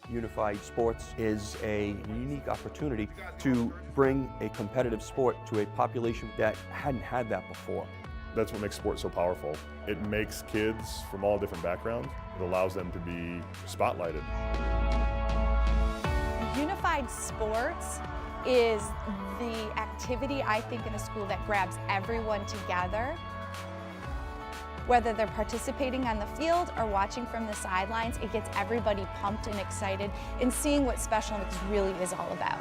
Unified Sports is a unique opportunity to bring a competitive sport to a population that hadn't had that before. That's what makes sports so powerful. It makes kids from all different backgrounds. It allows them to be spotlighted. Unified sports is the activity, I think, in a school that grabs everyone together. Whether they're participating on the field or watching from the sidelines, it gets everybody pumped and excited in seeing what Special Olympics really is all about.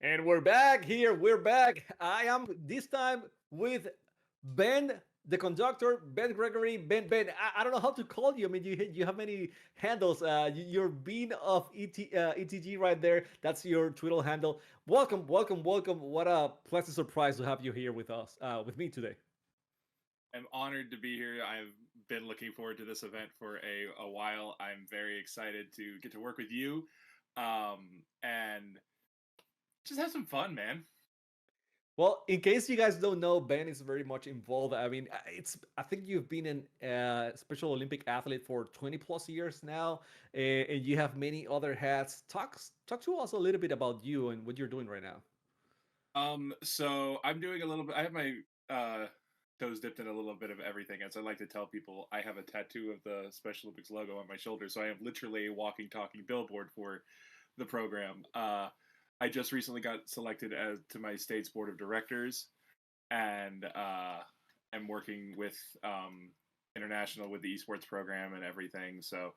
And we're back here. We're back. I am this time with Ben, the conductor, Ben Gregory. Ben, I don't know how to call you. I mean, you have many handles. You're Bean of ETG right there. That's your Twitter handle. Welcome. What a pleasant surprise to have you here with us, with me today. I'm honored to be here. I've been looking forward to this event for a while. I'm very excited to get to work with you, and just have some fun, man. Well, in case you guys don't know, Ben is very much involved. I mean, I think you've been an Special Olympic athlete for 20 plus years now, and you have many other hats. Talk to us a little bit about you and what you're doing right now. So I'm doing a little bit. I have my toes dipped in a little bit of everything. As I like to tell people, I have a tattoo of the Special Olympics logo on my shoulder, so I am literally a walking, talking billboard for the program. I just recently got selected to my state's board of directors, and am working with international with the esports program and everything. So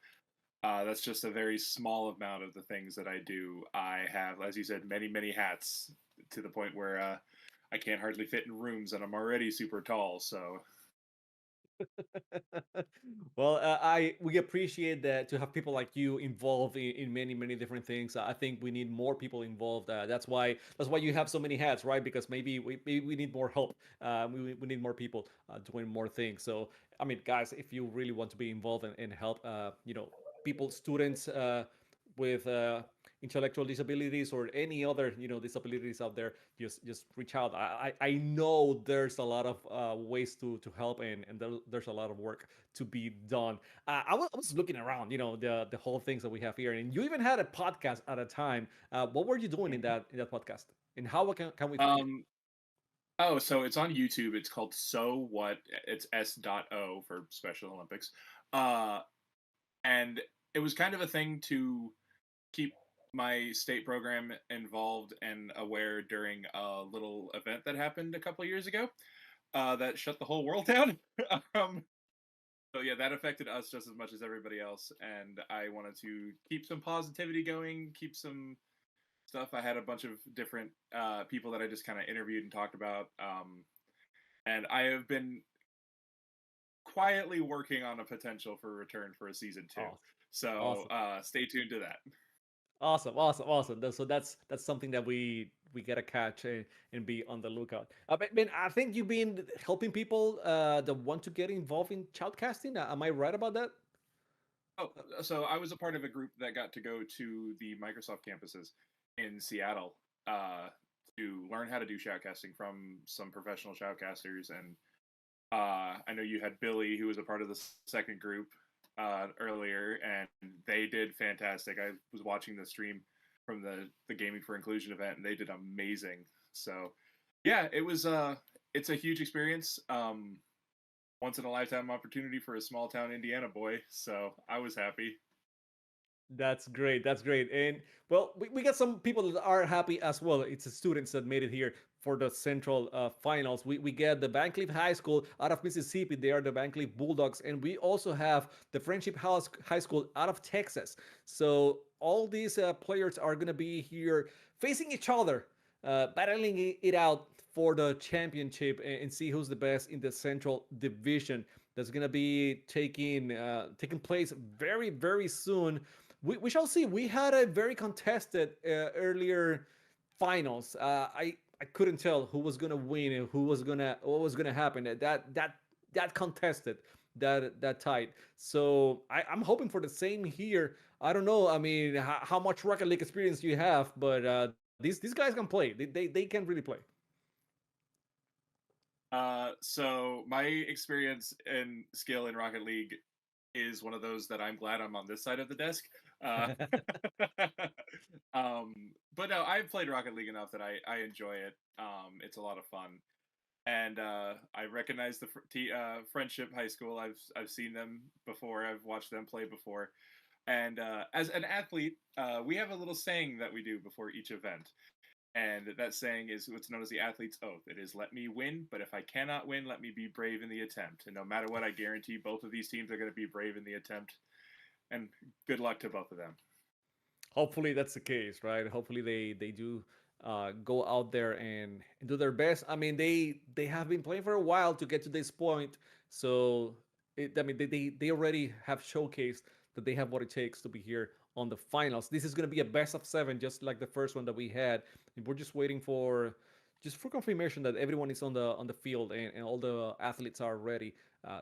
that's just a very small amount of the things that I do. I have, as you said, many hats to the point where I can't hardly fit in rooms, and I'm already super tall. So Well, we appreciate that to have people like you involved in many different things. I think we need more people involved. That's why you have so many hats, right? Because maybe we need more help. We need more people doing more things. So I mean, guys, if you really want to be involved and help, people, students with intellectual disabilities or any other disabilities out there, just reach out. I know there's a lot of ways to help, and there's a lot of work to be done. I was looking around, the whole things that we have here, and you even had a podcast at a time. What were you doing in that podcast, and how can we find it? um, oh, so it's on YouTube. It's called So What. It's S.O for Special Olympics. Uh, and it was kind of a thing to keep my state program involved and aware during a little event that happened a couple of years ago that shut the whole world down. um, so yeah, that affected us just as much as everybody else, and I wanted to keep some positivity going, keep some stuff. I had a bunch of different people that I just kind of interviewed and talked about, and I have been quietly working on a potential for return for a season two. Awesome. So Awesome. stay tuned to that. Awesome. So that's something that we gotta catch and be on the lookout. But man, I think you've been helping people that want to get involved in shoutcasting. Am I right about that? Oh, so I was a part of a group that got to go to the Microsoft campuses in Seattle to learn how to do shoutcasting from some professional shoutcasters, and I know you had Billy, who was a part of the second group earlier, and they did fantastic. I was watching the stream from the Gaming for Inclusion event, and they did amazing. So, yeah, it's a huge experience. Once in a lifetime opportunity for a small town Indiana boy. So I was happy. That's great. That's great. And well, we got some people that are happy as well. It's the students that made it here for the central finals. We get the Van Cleef High School out of Mississippi. They are the Van Cleef Bulldogs. And we also have the Friendship House High School out of Texas. So all these players are going to be here facing each other, battling it out for the championship and see who's the best in the central division. That's going to be taking place very soon. We shall see. We had a very contested earlier finals. I couldn't tell who was gonna win and what was gonna happen. That contested, that tight. So I'm hoping for the same here. I don't know. I mean, how much Rocket League experience you have, but these guys can play. They can really play. So my experience and skill in Rocket League is one of those that I'm glad I'm on this side of the desk. Uh, but no, I've played Rocket League enough that I enjoy it. It's a lot of fun, and I recognize the Friendship High School. I've seen them before. I've watched them play before, and as an athlete, we have a little saying that we do before each event. And that saying is what's known as the athlete's oath. It is, let me win, but if I cannot win, let me be brave in the attempt. And no matter what, I guarantee both of these teams are going to be brave in the attempt. And good luck to both of them. Hopefully that's the case, right? Hopefully they do go out there and do their best. I mean, they have been playing for a while to get to this point, so I mean they already have showcased that they have what it takes to be here on the finals. This is going to be a best of seven, just like the first one that we had. And we're just waiting for confirmation that everyone is on the field and all the athletes are ready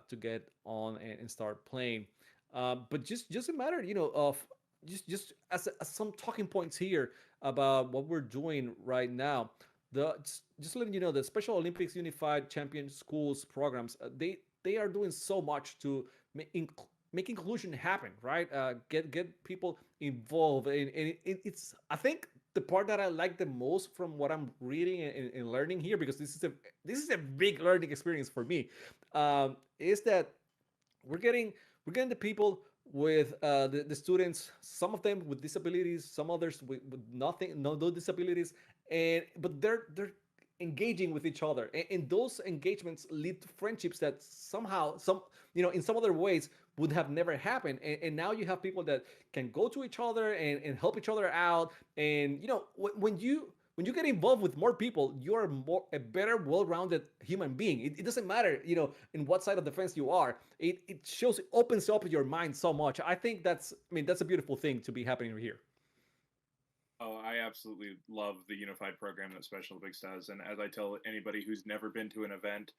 to get on and start playing. But just a matter, of just as some talking points here about what we're doing right now. Just letting you know, the Special Olympics Unified Champion Schools programs, they are doing so much to make inclusion happen, right? Get people involved, and it's, I think, the part that I like the most from what I'm reading and learning here, because this is a big learning experience for me, is that we're getting the people with the students, some of them with disabilities, some others with nothing, no disabilities, and but they're engaging with each other, and those engagements lead to friendships that somehow, in some other ways, would have never happened. And now you have people that can go to each other and help each other out. And when you get involved with more people, you're a better, well-rounded human being. It doesn't matter, in what side of the fence you are. It opens up your mind so much. I think that's a beautiful thing to be happening here. Oh, I absolutely love the unified program that Special Olympics does. And as I tell anybody who's never been to an event,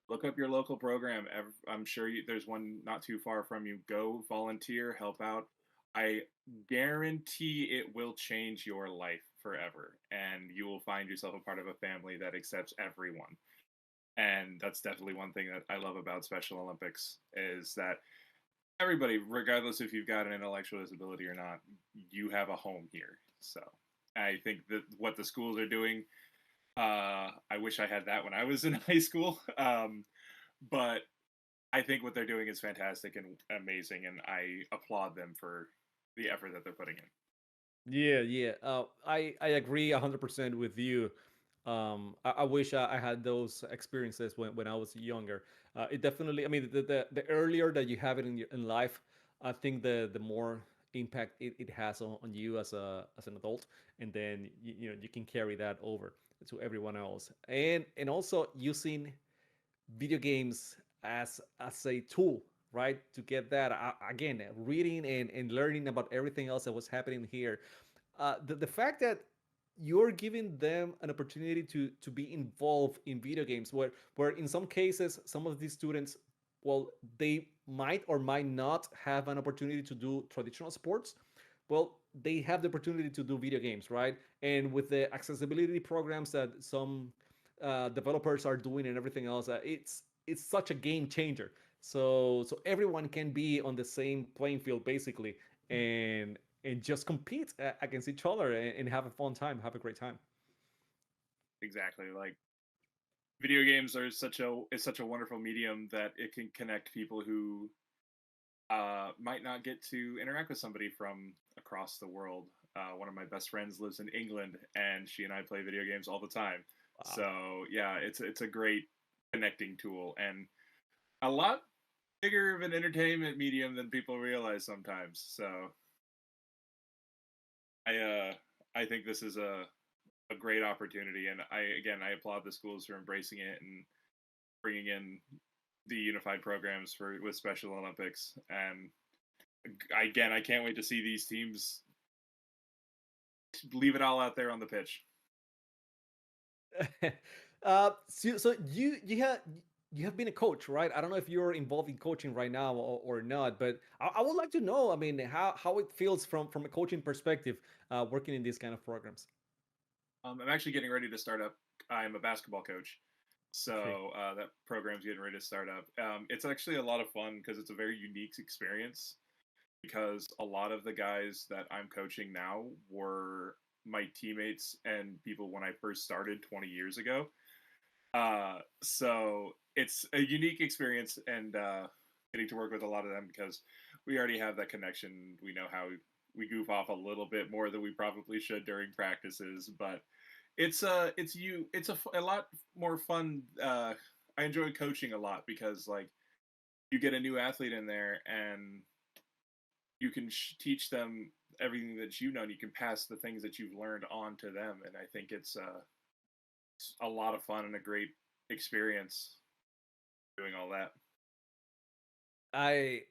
look up your local program. I'm sure there's one not too far from you. Go volunteer, help out. I guarantee it will change your life forever, and you will find yourself a part of a family that accepts everyone. And that's definitely one thing that I love about Special Olympics, is that everybody, regardless if you've got an intellectual disability or not, you have a home here. So I think that what the schools are doing, I wish I had that when I was in high school. But I think what they're doing is fantastic and amazing, and I applaud them for the effort that they're putting in. Yeah, yeah. I agree 100% with you. I wish I had those experiences when I was younger. It definitely, I mean, the earlier that you have it in life, I think the more impact it has on you as an adult, and then you can carry that over to everyone else, and also using video games as a tool, right, to get that, again, reading and learning about everything else that was happening here. The fact that you're giving them an opportunity to be involved in video games, where in some cases some of these students, well, they might or might not have an opportunity to do traditional sports. Well, they have the opportunity to do video games, right? And with the accessibility programs that some developers are doing and everything else, it's such a game changer. So everyone can be on the same playing field, basically, and just compete against each other and have a fun time, have a great time. Exactly. Like, video games are such a wonderful medium that it can connect people who might not get to interact with somebody from across the world. One of my best friends lives in England, and she and I play video games all the time. Wow. So yeah, it's a great connecting tool, and a lot bigger of an entertainment medium than people realize sometimes. So I think this is a great opportunity, and I applaud the schools for embracing it and bringing in the unified programs with Special Olympics. And again, I can't wait to see these teams leave it all out there on the pitch. So you have been a coach, right? I don't know if you're involved in coaching right now or not, but I would like to know. I mean, how it feels from a coaching perspective, working in these kind of programs. I'm actually getting ready to start up. I'm a basketball coach, Okay. So that program's getting ready to start up. It's actually a lot of fun because it's a very unique experience. Because a lot of the guys that I'm coaching now were my teammates and people when I first started 20 years ago. So it's a unique experience and getting to work with a lot of them because we already have that connection. We know how we goof off a little bit more than we probably should during practices, but it's a lot more fun. I enjoy coaching a lot because like you get a new athlete in there and you can teach them everything that you know and you can pass the things that you've learned on to them, and I think it's a lot of fun and a great experience doing all that. I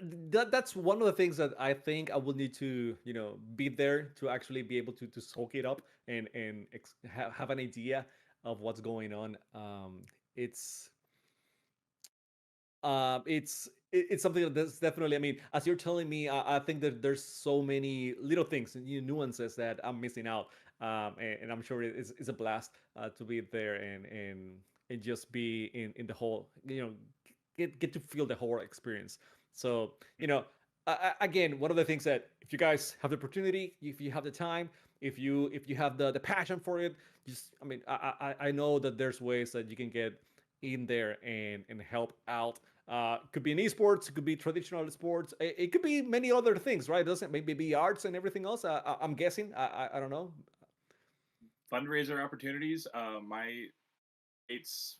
that's one of the things that I think I will need to, be there to actually be able to soak it up and have an idea of what's going on. It's it's something that's definitely. I mean, as you're telling me, I think that there's so many little things and nuances that I'm missing out, and I'm sure it's a blast to be there and just be in the whole. Get to feel the whole experience. So again, one of the things that if you guys have the opportunity, if you have the time, if you have the passion for it, just I mean, I know that there's ways that you can get in there and help out. Could be in esports, it could be traditional sports, it could be many other things, right? It doesn't maybe be arts and everything else. I'm guessing. I don't know. Fundraiser opportunities. My it's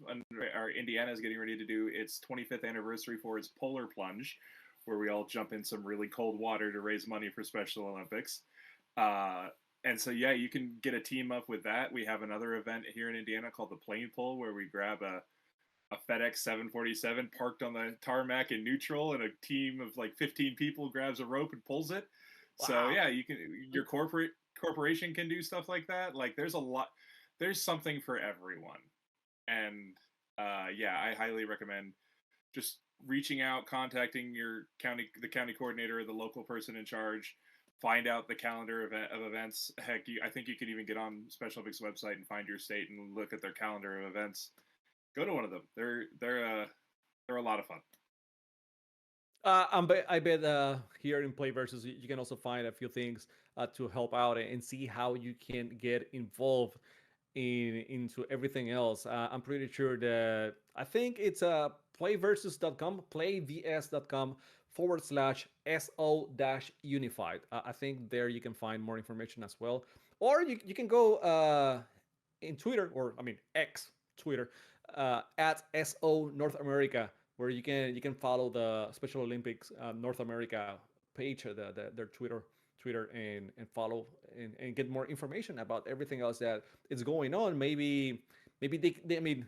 our Indiana is getting ready to do its 25th anniversary for its polar plunge, where we all jump in some really cold water to raise money for Special Olympics. And so yeah, you can get a team up with that. We have another event here in Indiana called the plane pull, where we grab a FedEx 747 parked on the tarmac in neutral, and a team of like 15 people grabs a rope and pulls it. So Wow. yeah, you can your corporation can do stuff like that. Like there's something for everyone, and yeah, I highly recommend just reaching out, contacting the county coordinator or the local person in charge. Find out the calendar of events. Heck, I think you could even get on Special Olympics website and find your state and look at their calendar of events. Go to one of them. They're a lot of fun. I bet here in Play Versus you can also find a few things to help out and see how you can get involved into everything else. I'm pretty sure that I think it's playversus.com, playvs.com/so dash unified. I think there you can find more information as well. Or you can go in Twitter, or I mean X Twitter, at SO North America, where you can follow the Special Olympics North America page, their Twitter, and follow and get more information about everything else that is going on. Maybe they I mean,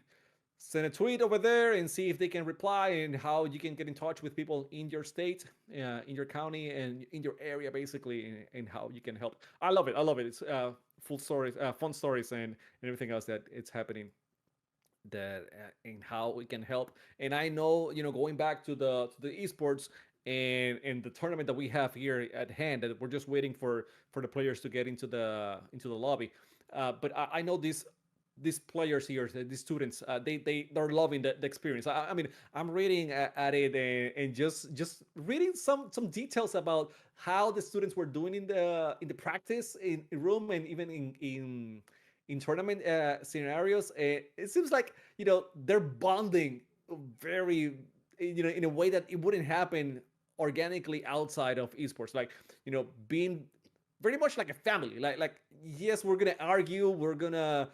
send a tweet over there and see if they can reply, and how you can get in touch with people in your state, in your county, and in your area, basically, and how you can help. I love it. I love it. It's full stories, fun stories, and everything else that it's happening, that and how we can help. And I know, going back to the esports and the tournament that we have here at hand, that we're just waiting for the players to get into the lobby. But I know these players here, these students, they're loving the experience. I mean, I'm reading at it, and just reading some details about how the students were doing in the practice in room, and even in tournament scenarios. It seems like they're bonding very, in a way that it wouldn't happen organically outside of esports. Like, being very much like a family. Like yes, we're gonna argue, we're gonna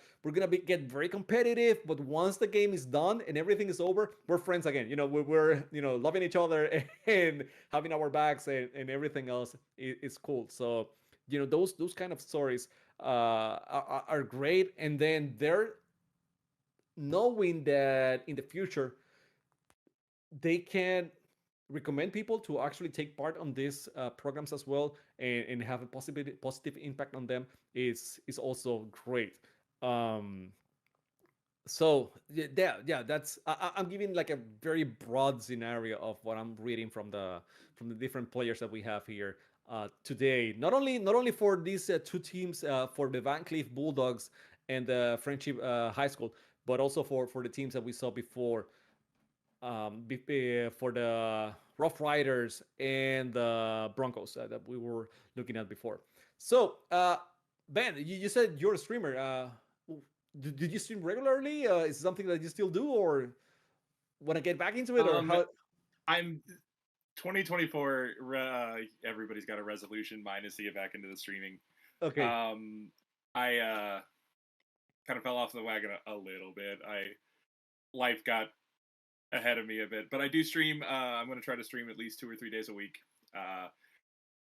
get very competitive, but once the game is done and everything is over, we're friends again. We're loving each other and having our backs, and everything else is cool. So those kind of stories are great. And then they're knowing that in the future they can recommend people to actually take part on these programs as well, and have a positive impact on them is also great. Um, so yeah, that's I'm giving like a very broad scenario of what I'm reading from the different players that we have here today. Not only for these two teams, for the Van Cleef Bulldogs and the Friendship High School, but also for the teams that we saw before, for the Rough Riders and the Broncos that we were looking at before. So, Ben, you said you're a streamer. Did you stream regularly? Is it something that you still do, or want to get back into it, or Um, how? I'm 2024. Everybody's got a resolution. Mine is to get back into the streaming. Okay, I kind of fell off the wagon a little bit. Life got ahead of me a bit, but I do stream. I'm going to try to stream at least 2 or 3 days a week.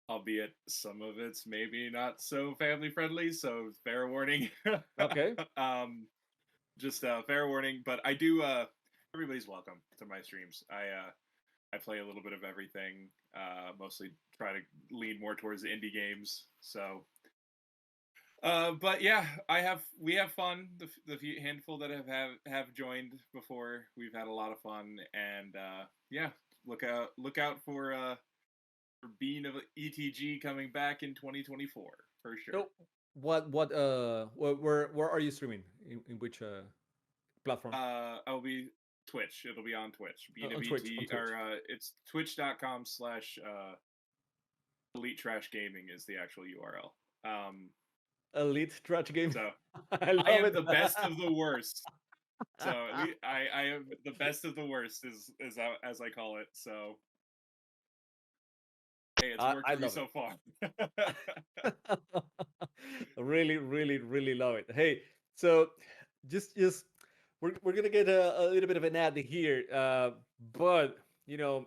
Albeit some of it's maybe not so family friendly, so fair warning. okay. Just fair warning, but I do. Everybody's welcome to my streams. I play a little bit of everything. Mostly try to lean more towards the indie games. So, but yeah, we have fun. The few handful that have joined before, we've had a lot of fun, and yeah, look out for Bean of ETG coming back in 2024 for sure. So, where are you streaming? In which platform? I'll be Twitch. It'll be on Twitch. Bean of On ET, Twitch. On Twitch. or it's twitch.com/ Elite Trash Gaming is the actual URL. Elite Trash Game. So I love I am it. the best of the worst. So I am the best of the worst is as I call it. So hey, it's worked I for me love so far. really, really, really love it. Hey, so just we're gonna get a little bit of an ad here, but you know,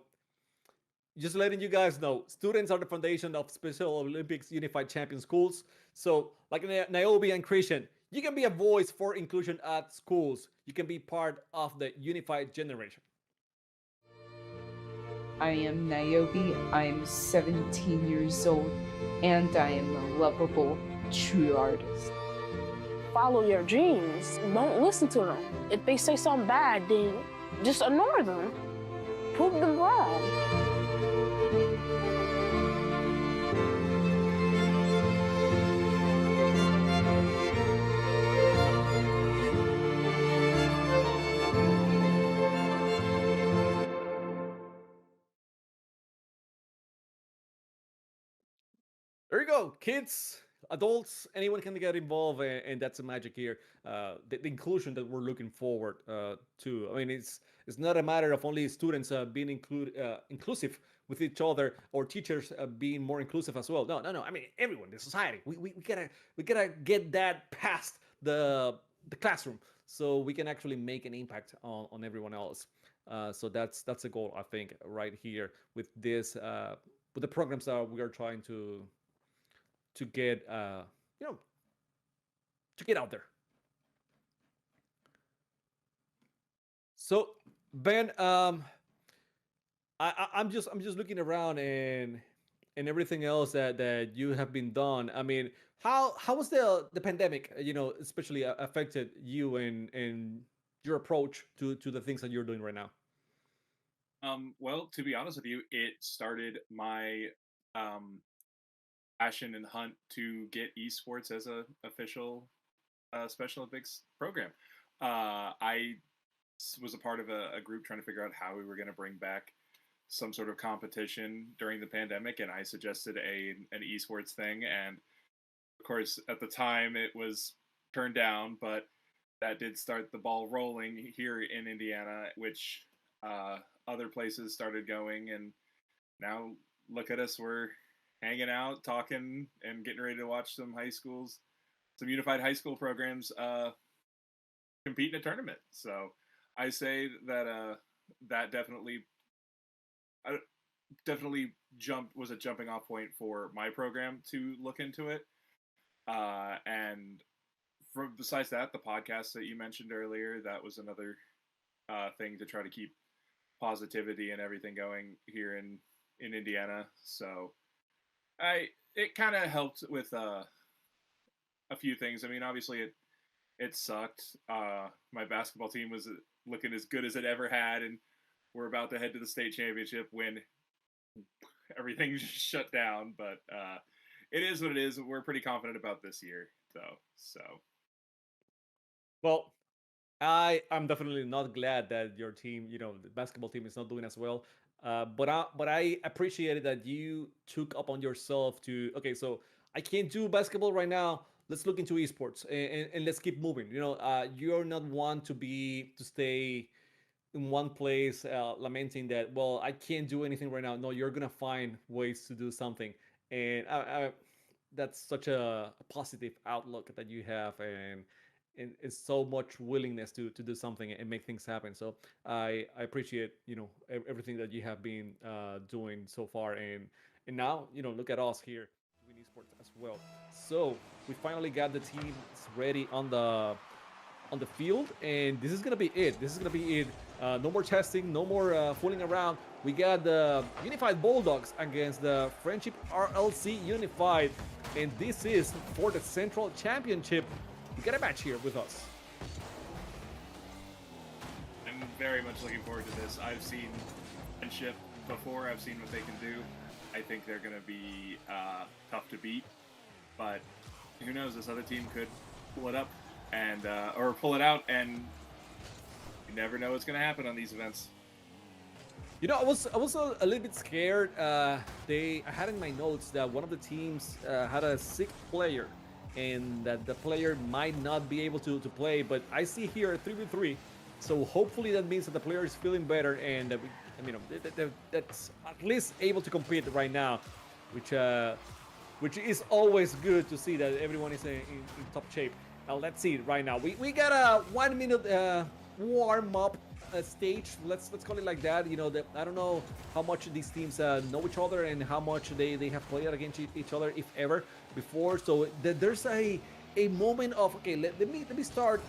just letting you guys know, students are the foundation of Special Olympics Unified Champion Schools. So, like Niobe and Christian, you can be a voice for inclusion at schools. You can be part of the unified generation. I am Niobe, I am 17 years old, and I am a lovable, true artist. Follow your dreams. Don't listen to them. If they say something bad, then just ignore them. Prove them wrong. There you go, kids, adults, anyone can get involved, and that's the magic here. The inclusion that we're looking forward to. I mean, it's not a matter of only students being inclusive with each other, or teachers being more inclusive as well. No, no, no. I mean, everyone, the society. We gotta get that past the classroom, so we can actually make an impact on everyone else. So that's a goal, I think, right here with this with the programs that we are trying to get you know to get out there. So Ben, I'm just looking around and everything else that you have been done. I mean, how was the pandemic? Especially affected you and your approach to the things that you're doing right now. Well, to be honest with you, it started my passion and hunt to get esports as a official Special Olympics program. Was a part of a group trying to figure out how we were going to bring back some sort of competition during the pandemic, and I suggested an esports thing, and of course at the time it was turned down, but that did start the ball rolling here in Indiana, which other places started going, and now look at us, we're hanging out, talking, and getting ready to watch some unified high school programs compete in a tournament. So I say that that definitely was a jumping off point for my program to look into it. And besides that, the podcast that you mentioned earlier, that was another thing to try to keep positivity and everything going here in Indiana. So it kind of helped with a few things. I mean, obviously it sucked. My basketball team was looking as good as it ever had, and we're about to head to the state championship when everything just shut down. But it is what it is. We're pretty confident about this year, though. So, Well, I'm definitely not glad that your team, the basketball team, is not doing as well. But I appreciated that you took upon yourself to, okay, so I can't do basketball right now. Let's look into esports, and let's keep moving. You're not one to stay in one place, lamenting that, well, I can't do anything right now. No, you're gonna find ways to do something, and that's such a positive outlook that you have, and it's so much willingness to do something and make things happen. So I appreciate everything that you have been doing so far, and now look at us here doing esports as well. So we finally got the teams ready on the field, and this is gonna be it. This is gonna be it. No more testing, no more fooling around. We got the Unified Bulldogs against the Friendship RLC Unified, and this is for the Central Championship. We got a match here with us. I'm very much looking forward to this. I've seen Friendship before. I've seen what they can do. I think they're going to be tough to beat, but who knows? This other team could pull it up and or pull it out, and you never know what's going to happen on these events. I was a little bit scared. I had in my notes that one of the teams had a sick player, and that the player might not be able to play. But I see here a 3v3, so hopefully that means that the player is feeling better, and that's at least able to compete right now, which is always good to see that everyone is in top shape. Now let's see right now. We got a 1 minute warm up stage. Let's call it like that. I don't know how much these teams know each other and how much they have played against each other, if ever, before. So there's a moment of, okay, let me start.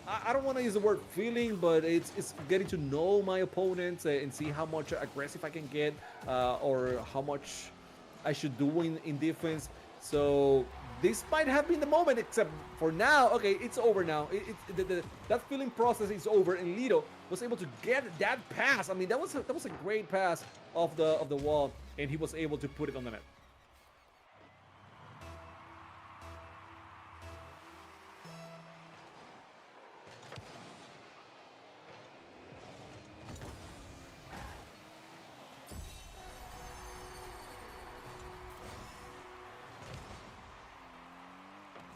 I don't want to use the word feeling, but it's getting to know my opponents and see how much aggressive I can get, or how much I should do in defense. So this might have been the moment, except for now. Okay, it's over now. That feeling process is over, and Lido was able to get that pass. I mean, that was a great pass off the wall, and he was able to put it on the net.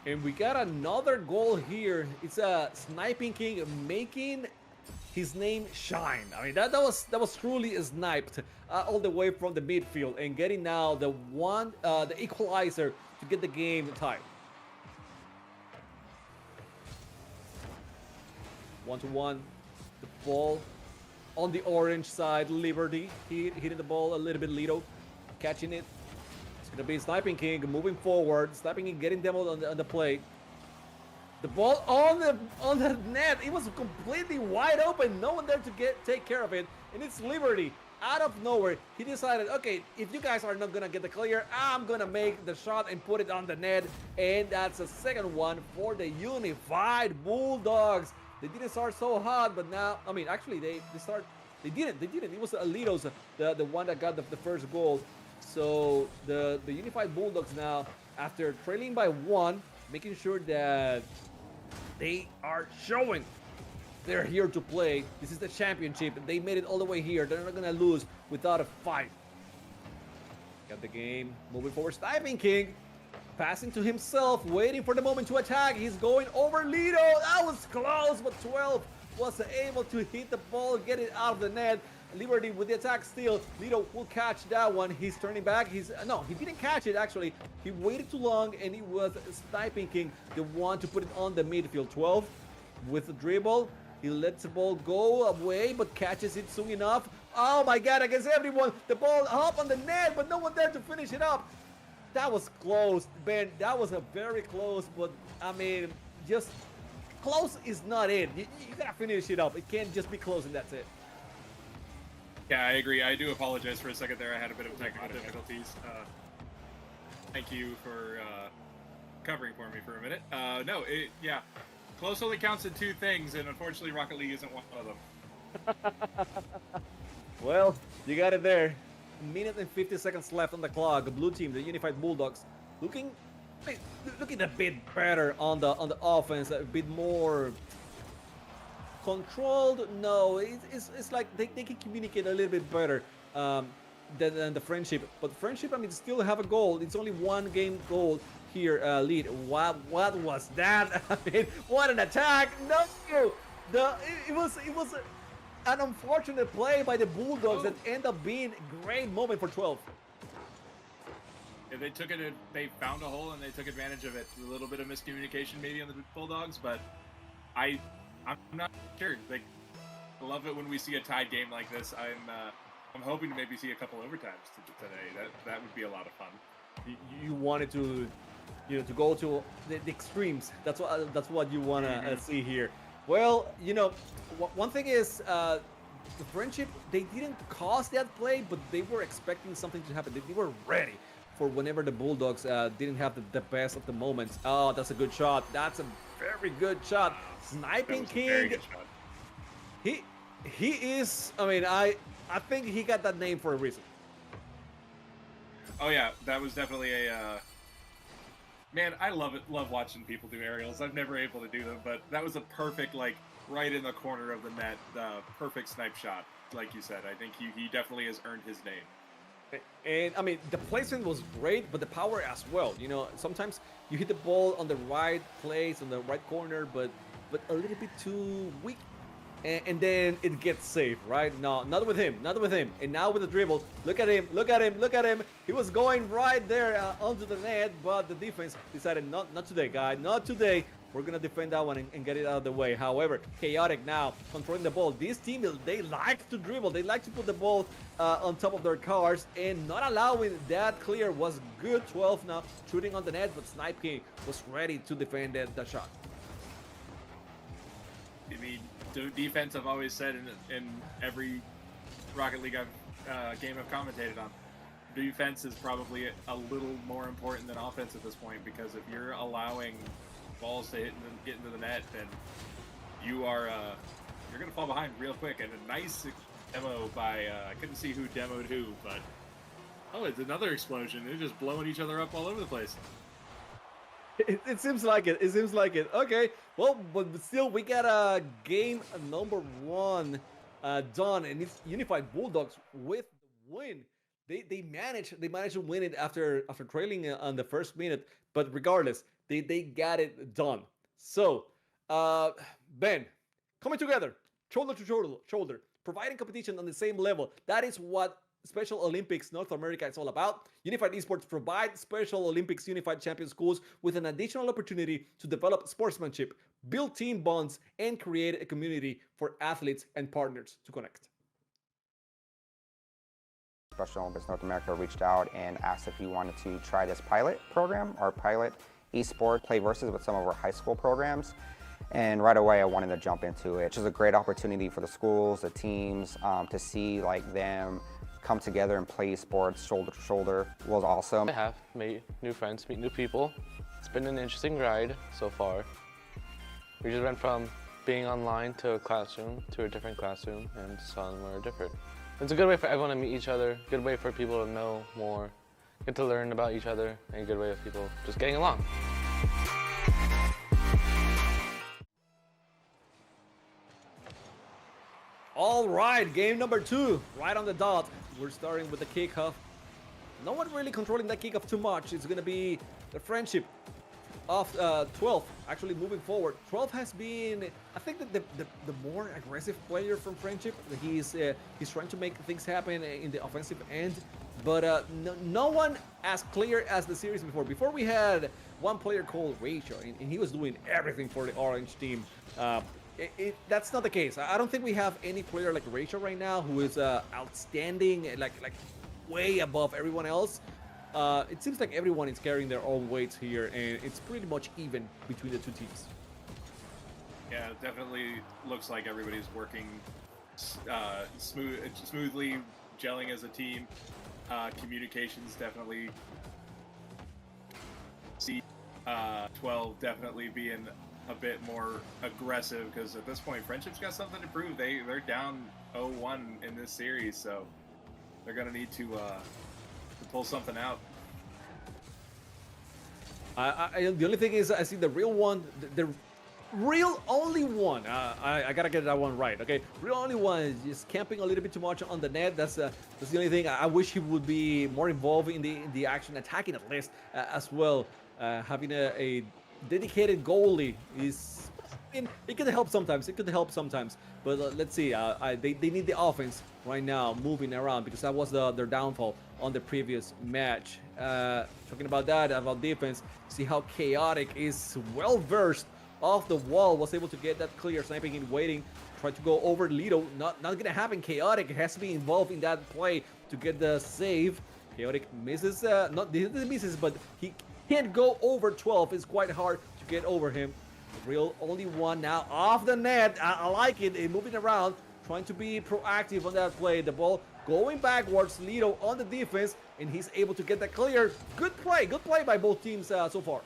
And we got another goal here. It's a Sniping King making his name shine. I mean, that was truly sniped all the way from the midfield, and getting now the equalizer to get the game tied. 1-1. The ball on the orange side. Liberty hitting the ball a little bit. Lido catching it. It's gonna be Sniping King moving forward. Sniping King getting them on the play. The ball on the net. It was completely wide open. No one there to take care of it. And it's Liberty out of nowhere. He decided, okay, if you guys are not gonna get the clear, I'm gonna make the shot and put it on the net. And that's a second one for the Unified Bulldogs. They didn't start so hot, but now, I mean, actually they didn't. It was Alitos, the one that got the first goal. So the Unified Bulldogs now, after trailing by 1, making sure that they are showing they're here to play. This is the championship. They made it all the way here. They're not gonna lose without a fight. Got the game moving forward. Sniping King passing to himself, waiting for the moment to attack. He's going over Lido. That was close, but 12 was able to hit the ball, get it out of the net. Liberty with the attack still. Lido will catch that one. He's turning back. No, he didn't catch it actually. He waited too long, and it was Sniping King the one to put it on the midfield. 12 with the dribble. He lets the ball go away, but catches it soon enough. Oh my God, against everyone. The ball up on the net, but no one there to finish it up. That was close, Ben. That was a very close, but I mean, just close is not it. You gotta finish it up. It can't just be close and that's it. Yeah, I agree. I do apologize for a second there. I had a bit of technical difficulties. Thank you for covering for me for a minute. Yeah. Close only counts in 2 things, and unfortunately Rocket League isn't one of them. Well, you got it there. 1 minute and 50 seconds left on the clock. The blue team, the Unified Bulldogs, looking I mean, looking a bit better on the offense, a bit more controlled. No, it's like they can communicate a little bit better than the Friendship. But Friendship, I mean, still have a goal. It's only one game goal here lead. What was that? I mean, what an attack! No, it was an unfortunate play by the Bulldogs that end up being a great moment for 12. Yeah, they took it. They found a hole and they took advantage of it. A little bit of miscommunication maybe on the Bulldogs, but I'm not sure. Like, I love it when we see a tied game like this. I'm hoping to maybe see a couple overtimes today. That would be a lot of fun. You wanted to, to go to the extremes. That's what you want to see here. Well, one thing is the Friendship, they didn't cause that play, but they were expecting something to happen. They were ready for whenever the Bulldogs didn't have the best of the moments. Oh, that's a good shot. That's a very good shot. Sniping King. Very good shot. He is. I mean, I think he got that name for a reason. Oh yeah, that was definitely a. Man, I love watching people do aerials. I'm never able to do them, but that was a perfect, like, right in the corner of the net, perfect snipe shot. Like you said, I think he definitely has earned his name. And I mean, the placement was great, but the power as well. Sometimes you hit the ball on the right place, on the right corner, but a little bit too weak. And then it gets saved, right? No, not with him. And now with the dribble, look at him. He was going right there onto the net, but the defense decided, not today, guy, not today. We're going to defend that one and get it out of the way. However, Chaotic now controlling the ball. This team, they like to dribble. They like to put the ball on top of their cars, and not allowing that clear was good. 12 now shooting on the net, but Snipe King was ready to defend that shot. I mean, defense, I've always said in every Rocket League game I've commentated on, defense is probably a little more important than offense at this point, because if you're allowing balls to get into the net, then you're gonna fall behind real quick. And a nice demo by I couldn't see who demoed who, but it's another explosion. They're just blowing each other up all over the place. It seems like it. Okay, well, but still, we got a game number 1 done, and it's Unified Bulldogs with the win. They managed to win it after trailing on the first minute, but regardless, they got it done. So, Ben, coming together, shoulder to shoulder, providing competition on the same level. That is what Special Olympics North America is all about. Unified Esports provides Special Olympics Unified Champion schools with an additional opportunity to develop sportsmanship, build team bonds, and create a community for athletes and partners to connect. Special Olympics North America reached out and asked if we wanted to try this pilot program, our pilot esports play versus with some of our high school programs. And right away I wanted to jump into it. It's just a great opportunity for the schools, the teams, to see like them come together and play sports shoulder to shoulder was awesome. I have made new friends, meet new people. It's been an interesting ride so far. We just went from being online to a classroom to a different classroom, and somewhere different. It's a good way for everyone to meet each other, good way for people to know more, get to learn about each other, and a good way of people just getting along. All right, game number 2, right on the dot. We're starting with the kickoff. No one really controlling that kickoff too much. It's gonna be the Friendship of 12 actually moving forward. 12 has been, I think, that the more aggressive player from Friendship. He's trying to make things happen in the offensive end, but no one as clear as the series before. Before we had one player called Rachel, and he was doing everything for the orange team. That's not the case. I don't think we have any player like Rachel right now who is outstanding, like way above everyone else. It seems like everyone is carrying their own weights here, and it's pretty much even between the two teams. Yeah, it definitely looks like everybody's working smoothly, gelling as a team. Communications definitely. See 12 definitely being a bit more aggressive, because at this point Friendship's got something to prove. They're down 0-1 in this series, so they're gonna need to pull something out. The only thing is, I see the real one, the real only one. I gotta get that one right. Okay, real only one is just camping a little bit too much on the net. That's the only thing. I wish he would be more involved in the action, attacking at least as well. Having a dedicated goalie is, I mean, it could help sometimes. It could help sometimes. But let's see. They need the offense right now moving around, because that was their downfall on the previous match. Talking about that, about defense, see how Chaotic is well versed off the wall, was able to get that clear, sniping and waiting, try to go over Lido. Not gonna happen. Chaotic has to be involved in that play to get the save. Chaotic misses, not he misses, but he can't go over 12. It's quite hard to get over him. Real only one now off the net. I like it, moving around, trying to be proactive on that play. The ball going backwards, Lido on the defense, and he's able to get that clear. Good play by both teams so far.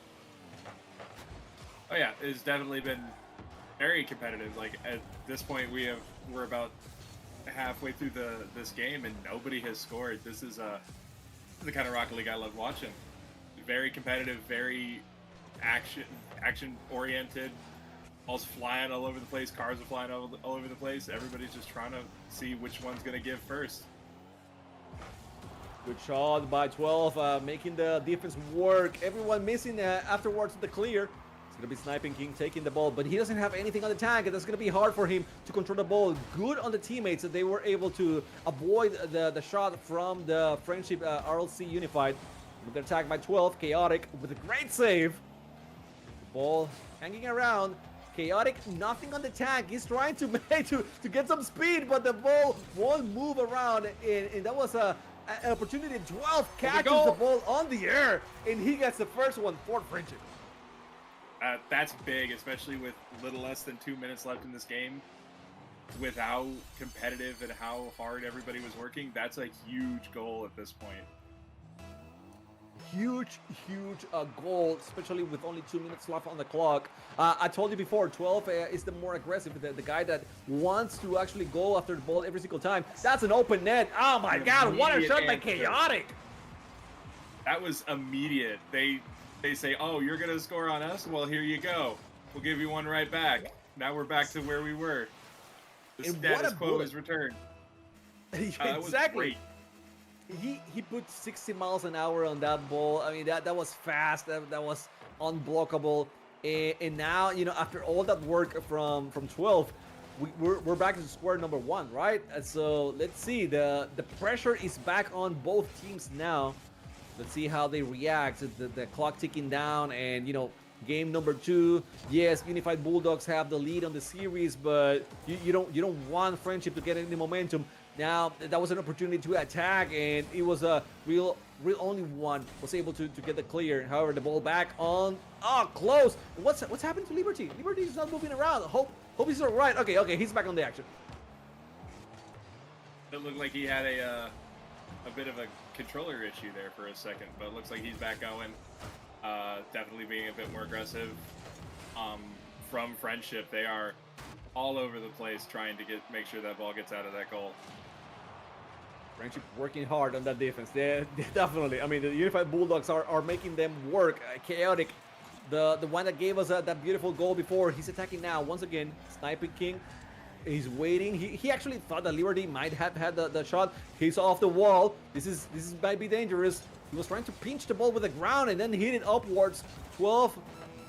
Oh yeah, it's definitely been very competitive. Like at this point, we're about halfway through this game and nobody has scored. This is the kind of Rocket League I love watching. Very competitive, very action oriented. Balls flying all over the place, cars are flying all over the place. Everybody's just trying to see which one's gonna give first. Good shot by 12, making the defense work. Everyone missing afterwards the clear. It's going to be Sniping King taking the ball, but he doesn't have anything on the tank, and that's going to be hard for him to control the ball. Good on the teammates that they were able to avoid the shot from the Friendship RLC Unified. With the attack by 12, Chaotic with a great save. The ball hanging around. Chaotic, nothing on the tank. He's trying to make to get some speed, but the ball won't move around, and that was an opportunity. 12 catches the ball on the air, and he gets the first one for Friendship. That's big, especially with little less than 2 minutes left in this game. With how competitive and how hard everybody was working, that's a huge goal at this point. Huge goal, especially with only 2 minutes left on the clock. I told you before, 12 is the more aggressive, the guy that wants to actually go after the ball every single time. That's an open net. Oh my God, what a shot by Chaotic! That was immediate. They say, oh, you're going to score on us? Well, here you go. We'll give you one right back. Now we're back to where we were. The status quo is returned. Exactly. He put 60 miles an hour on that ball. I mean, that was fast. That was unblockable. And now, you know, after all that work from 12, we're back to square number one, right? And so let's see. The pressure is back on both teams now. Let's see how they react. The clock ticking down, and you know, game number 2. Yes, Unified Bulldogs have the lead on the series, but you don't want Friendship to get any momentum. Now that was an opportunity to attack, and it was a real only one was able to get the clear. However, the ball back on close. What's happened to Liberty? Liberty is not moving around. Hope he's all right. Okay, he's back on the action. It looked like he had a bit of a controller issue there for a second, but it looks like he's back going. Definitely being a bit more aggressive. From Friendship, they are all over the place trying to make sure that ball gets out of that goal. Friendship working hard on that defense. They definitely. I mean, the Unified Bulldogs are making them work. Chaotic, the one that gave us that beautiful goal before, he's attacking now once again. Sniping King. He's waiting. He actually thought that Liberty might have had the shot. He's off the wall. This might be dangerous. He was trying to pinch the ball with the ground and then hit it upwards. 12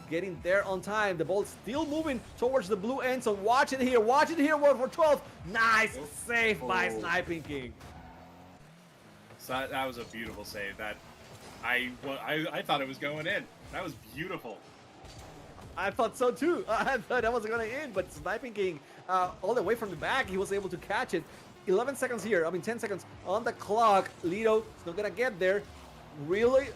getting there on time. The ball still moving towards the blue end. So watch it here for 12. Nice save by Sniping King. So that was a beautiful save. That I thought it was going in. That was beautiful. I thought so too. I thought that was going to end, but Sniping King, all the way from the back, he was able to catch it. 11 seconds here. I mean, 10 seconds on the clock. Lido is not going to get there. Really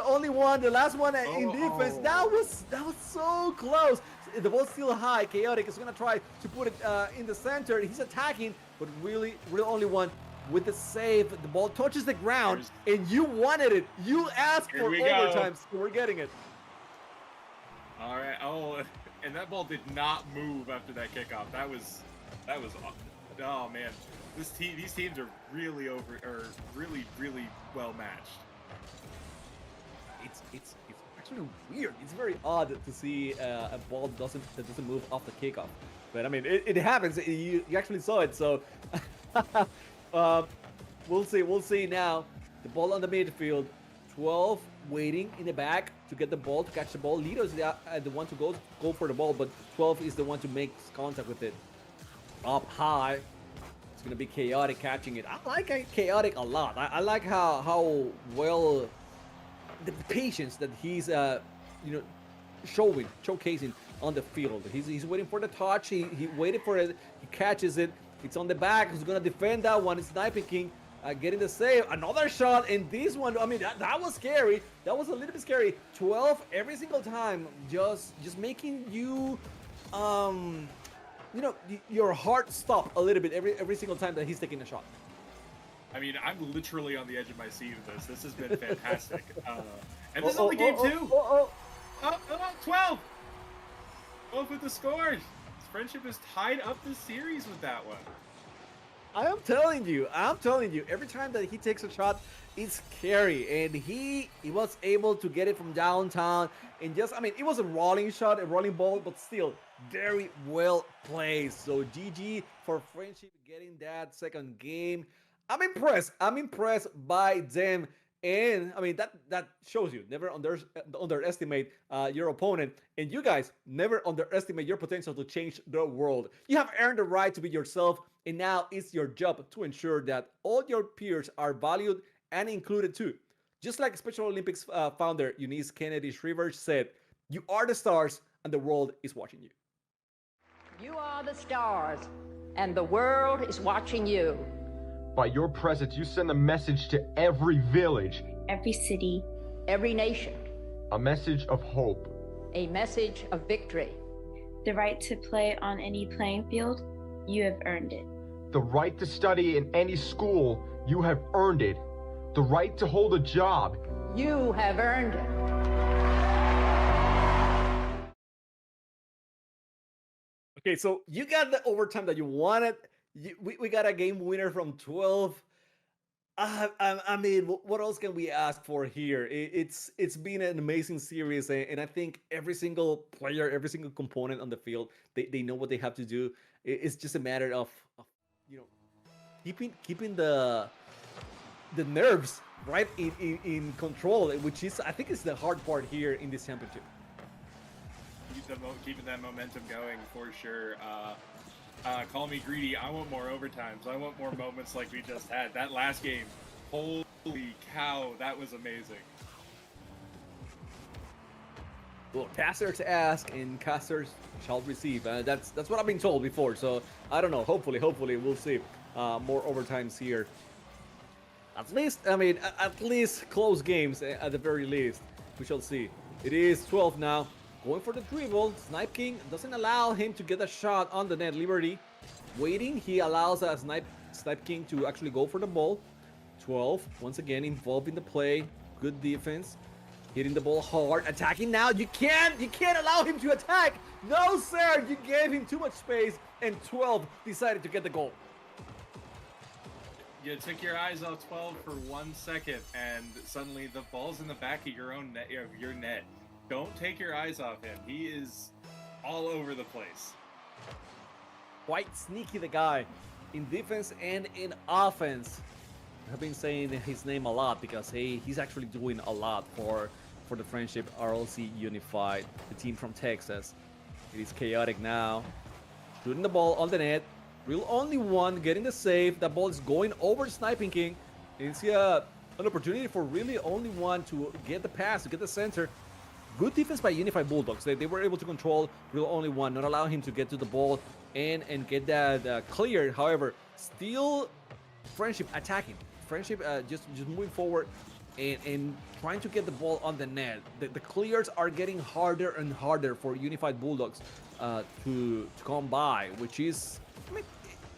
only one. The last one in defense. That was so close. The ball's still high. Chaotic is going to try to put it in the center. He's attacking, but really only one. With the save, the ball touches the ground, and you wanted it. You asked for overtime, so we're getting it. All right. Oh, and that ball did not move after that kickoff. That was. Oh man, these teams are really really well matched. It's actually weird. It's very odd to see a ball that doesn't move off the kickoff. But I mean, it happens. You actually saw it. So we'll see. We'll see now. The ball on the midfield. 12 waiting in the back to get the ball, to catch the ball. Lito is the one to go for the ball, but 12 is the one to make contact with it. Up high. It's going to be chaotic catching it. I like chaotic a lot. I like how well the patience that he's showcasing on the field. He's waiting for the touch. He waited for it. He catches it. It's on the back. He's going to defend that one. It's Sniping King. Getting the save, another shot, and this one, I mean, that was scary. That was a little bit scary. 12 every single time, just making you, your heart stop a little bit every single time that he's taking a shot. I mean, I'm literally on the edge of my seat with this. This has been fantastic. And this is only game 2. 12! 12 with the scores. Friendship has tied up the series with that one. I'm telling you, every time that he takes a shot, it's scary. And he was able to get it from downtown. And just, I mean, it was a rolling shot, a rolling ball, but still very well played. So GG for Friendship getting that second game. I'm impressed by them. And I mean, that shows you never underestimate your opponent, and you guys never underestimate your potential to change the world. You have earned the right to be yourself, and now it's your job to ensure that all your peers are valued and included too. Just like Special Olympics founder Eunice Kennedy Shriver said, "You are the stars, and the world is watching you." You are the stars, and the world is watching you. By your presence, you send a message to every village, every city, every nation. A message of hope. A message of victory. The right to play on any playing field, you have earned it. The right to study in any school, you have earned it. The right to hold a job, you have earned it. Okay, so you got the overtime that you wanted. We got a game winner from 12. I mean, what else can we ask for here? It's been an amazing series, and I think every single player, every single component on the field, they know what they have to do. It's just a matter of keeping the nerves right in control, which is, I think, is the hard part here in this championship. Keeping that momentum going for sure. Call me greedy. I want more overtimes. I want more moments like we just had. That last game, holy cow, that was amazing. Well, casters ask and casters shall receive. That's what I've been told before. So I don't know. Hopefully we'll see more overtimes here. At least close games at the very least. We shall see. It is 12 now. Going for the dribble. Snipe King doesn't allow him to get a shot on the net. Liberty waiting. He allows Snipe King to actually go for the ball. 12 once again involved in the play. Good defense. Hitting the ball hard. Attacking now. You can't allow him to attack. No, sir. You gave him too much space. And 12 decided to get the goal. You took your eyes off 12 for 1 second, and suddenly the ball's in the back of your own net. Your net. Don't take your eyes off him. He is all over the place. Quite sneaky, the guy, in defense and in offense. I've been saying his name a lot because he's actually doing a lot for the Friendship RLC Unified, the team from Texas. It is chaotic now. Shooting the ball on the net. Real only one getting the save. That ball is going over Sniping King. It's an opportunity for really only one to get the pass, to get the center. Good defense by Unified Bulldogs. They were able to control Real Only One, not allow him to get to the ball and get that cleared. However, still Friendship attacking. Friendship just moving forward and trying to get the ball on the net. The clears are getting harder and harder for Unified Bulldogs to come by, which is, I mean,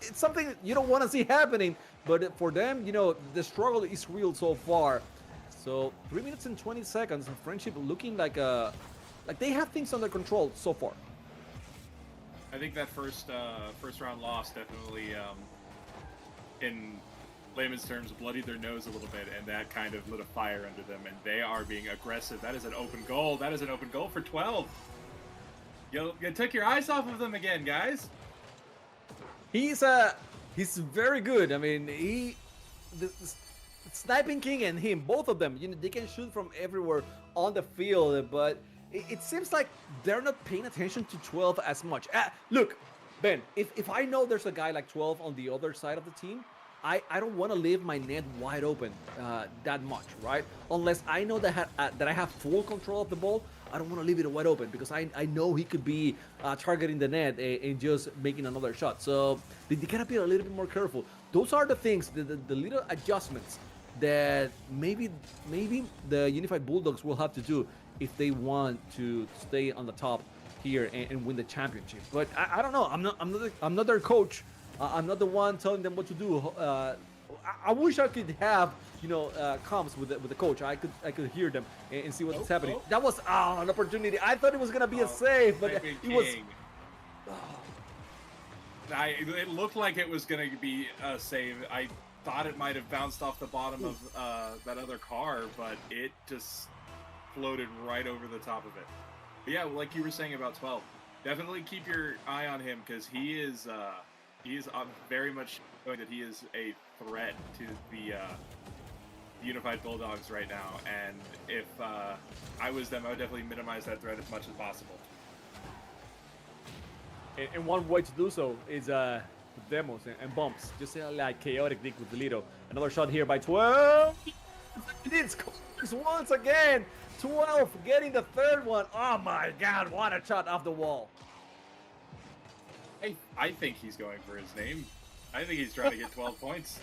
it's something you don't want to see happening. But for them, the struggle is real so far. So 3 minutes and 20 seconds. Friendship looking like they have things under control so far. I think that first round loss definitely layman's terms, bloodied their nose a little bit, and that kind of lit a fire under them, and they are being aggressive. That is an open goal. That is an open goal for 12. You took your eyes off of them again, guys. He's very good. I mean, the Sniping King and him, both of them, they can shoot from everywhere on the field, but it seems like they're not paying attention to 12 as much. Look, Ben, if I know there's a guy like 12 on the other side of the team, I don't want to leave my net wide open that much, right? Unless I know that I have full control of the ball, I don't want to leave it wide open because I know he could be targeting the net and just making another shot. So they gotta be a little bit more careful. Those are the things, the little adjustments that maybe the Unified Bulldogs will have to do if they want to stay on the top here and win the championship. But I don't know. I'm not their coach. I'm not the one telling them what to do. I wish I could have comms with the coach. I could hear them and see what's happening. That was an opportunity. I thought it was gonna be a save, but it was. It looked like it was gonna be a save. I thought it might have bounced off the bottom of that other car, but it just floated right over the top of it. But yeah, like you were saying about 12, definitely keep your eye on him because he is very much showing that he is a threat to the Unified Bulldogs right now. And if I was them, I would definitely minimize that threat as much as possible. And one way to do so is demos and bumps, just like Chaotic did with Delito. Another shot here by 12. It scores once again. 12 getting the third one. Oh my God, what a shot off the wall. I think he's going for his name. I think he's trying to get 12 points.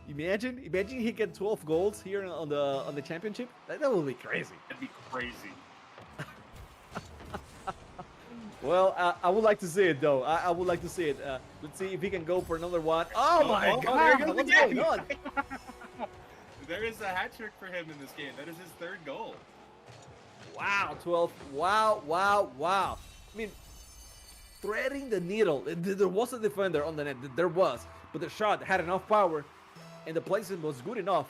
Imagine he get 12 goals here on the championship. That would be crazy. That'd be crazy. Well, I would like to see it though. I would like to see it. Let's see if he can go for another one. Oh my God! What's going on? There is a hat trick for him in this game. That is his third goal. Wow, 12. Wow. I mean, threading the needle. There was a defender on the net. There was, but the shot had enough power, and the placement was good enough.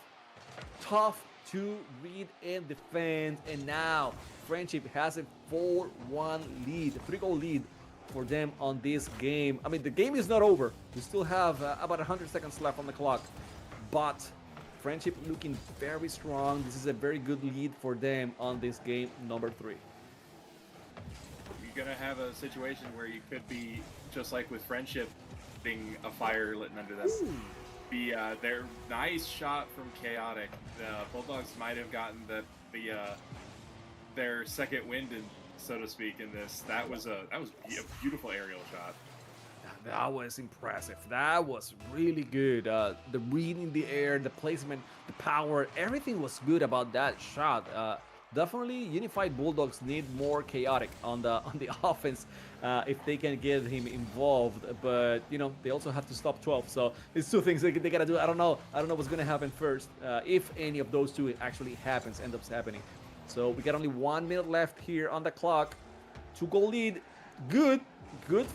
Tough to read and defend, and now Friendship has a 4-1 lead, 3-goal lead for them on this game. I mean, the game is not over. We still have about 100 seconds left on the clock, but Friendship looking very strong. This is a very good lead for them on this game number 3. You're gonna have a situation where you could be just like with Friendship, being a fire lit under them. Their nice shot from Chaotic. The Bulldogs might have gotten their second wind, so to speak, in this. That was a beautiful aerial shot. That was impressive. That was really good. The read in the air, the placement, the power, everything was good about that shot. Definitely, Unified Bulldogs need more Chaotic on the offense if they can get him involved. But they also have to stop 12. So it's two things they gotta do. I don't know what's gonna happen first. If any of those two actually ends up happening. So we got only 1 minute left here on the clock. 2-goal lead. Good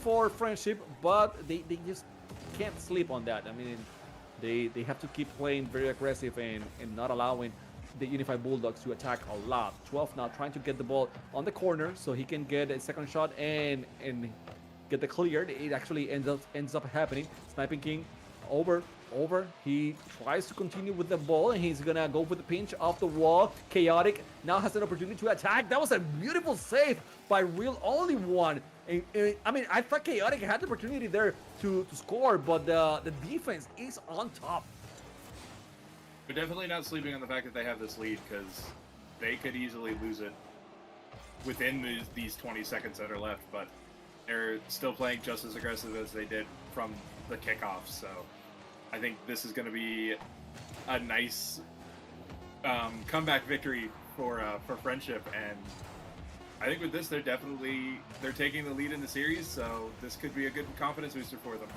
for Friendship, but they just can't sleep on that. I mean, they have to keep playing very aggressive and not allowing the Unified Bulldogs to attack a lot. 12 now trying to get the ball on the corner so he can get a second shot and get the clear. It actually ends up happening. Sniping King over. He tries to continue with the ball and he's gonna go for the pinch off the wall. Chaotic now has an opportunity to attack. That was a beautiful save by Real Only One. I mean, I thought Chaotic had the opportunity there to score, but the defense is on top. But definitely not sleeping on the fact that they have this lead, because they could easily lose it within these 20 seconds that are left, but they're still playing just as aggressive as they did from the kickoff, so I think this is going to be a nice comeback victory for Friendship, and I think with this they're taking the lead in the series, so this could be a good confidence booster for them.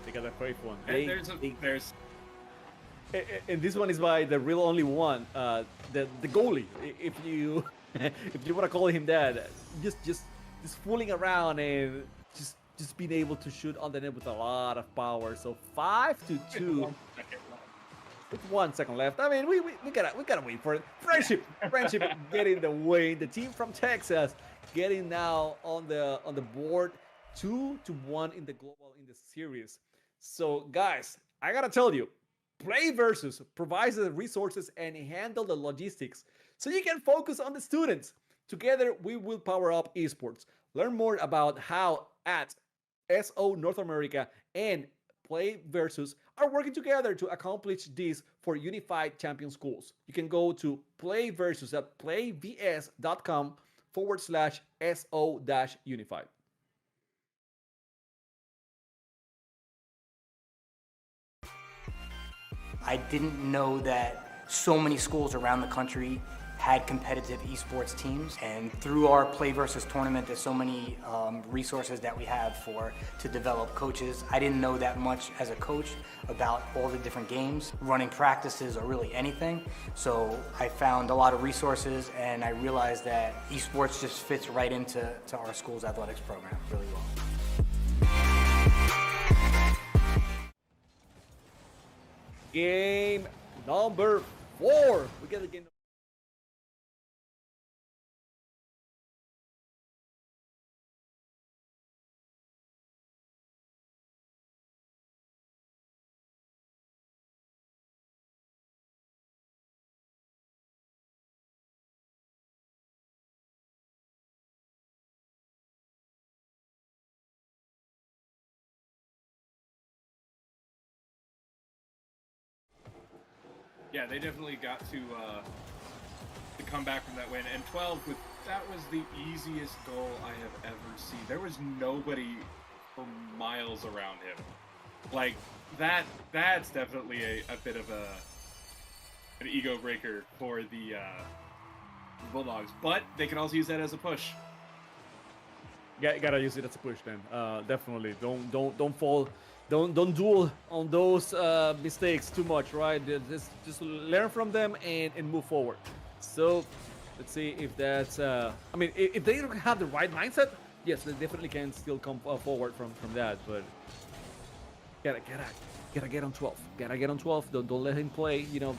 They got a great one. And this one is by the Real Only One, the goalie, if you want to call him that, just fooling around and just just being able to shoot on the net with a lot of power. So 5-2. With 1 second left. I mean, we gotta wait for it. Friendship getting the win. The team from Texas getting now on the board 2-1 in the series. So guys, I gotta tell you, Play Versus provides the resources and handle the logistics so you can focus on the students. Together, we will power up esports. Learn more about how at SO North America and Play Versus are working together to accomplish this for Unified Champion Schools. You can go to Play Versus at playvs.com/SO-Unified. I didn't know that so many schools around the country had competitive esports teams, and through our Play Versus tournament, there's so many resources that we have to develop coaches. I didn't know that much as a coach about all the different games, running practices, or really anything. So I found a lot of resources, and I realized that esports just fits right into our school's athletics program really well. Game number 4. We get the game. Yeah, they definitely got to come back from that win. And 12, that was the easiest goal I have ever seen. There was nobody for miles around him. Like, that's definitely a bit of an ego breaker for the Bulldogs. But they can also use that as a push. Yeah, gotta use it as a push then. Definitely. Don't fall. Don't dwell on those mistakes too much, right? Just learn from them and move forward. So let's see if that's. I mean, if they don't have the right mindset, yes, they definitely can still come forward from that. But gotta get on 12. Gotta get on 12. Don't let him play. You know,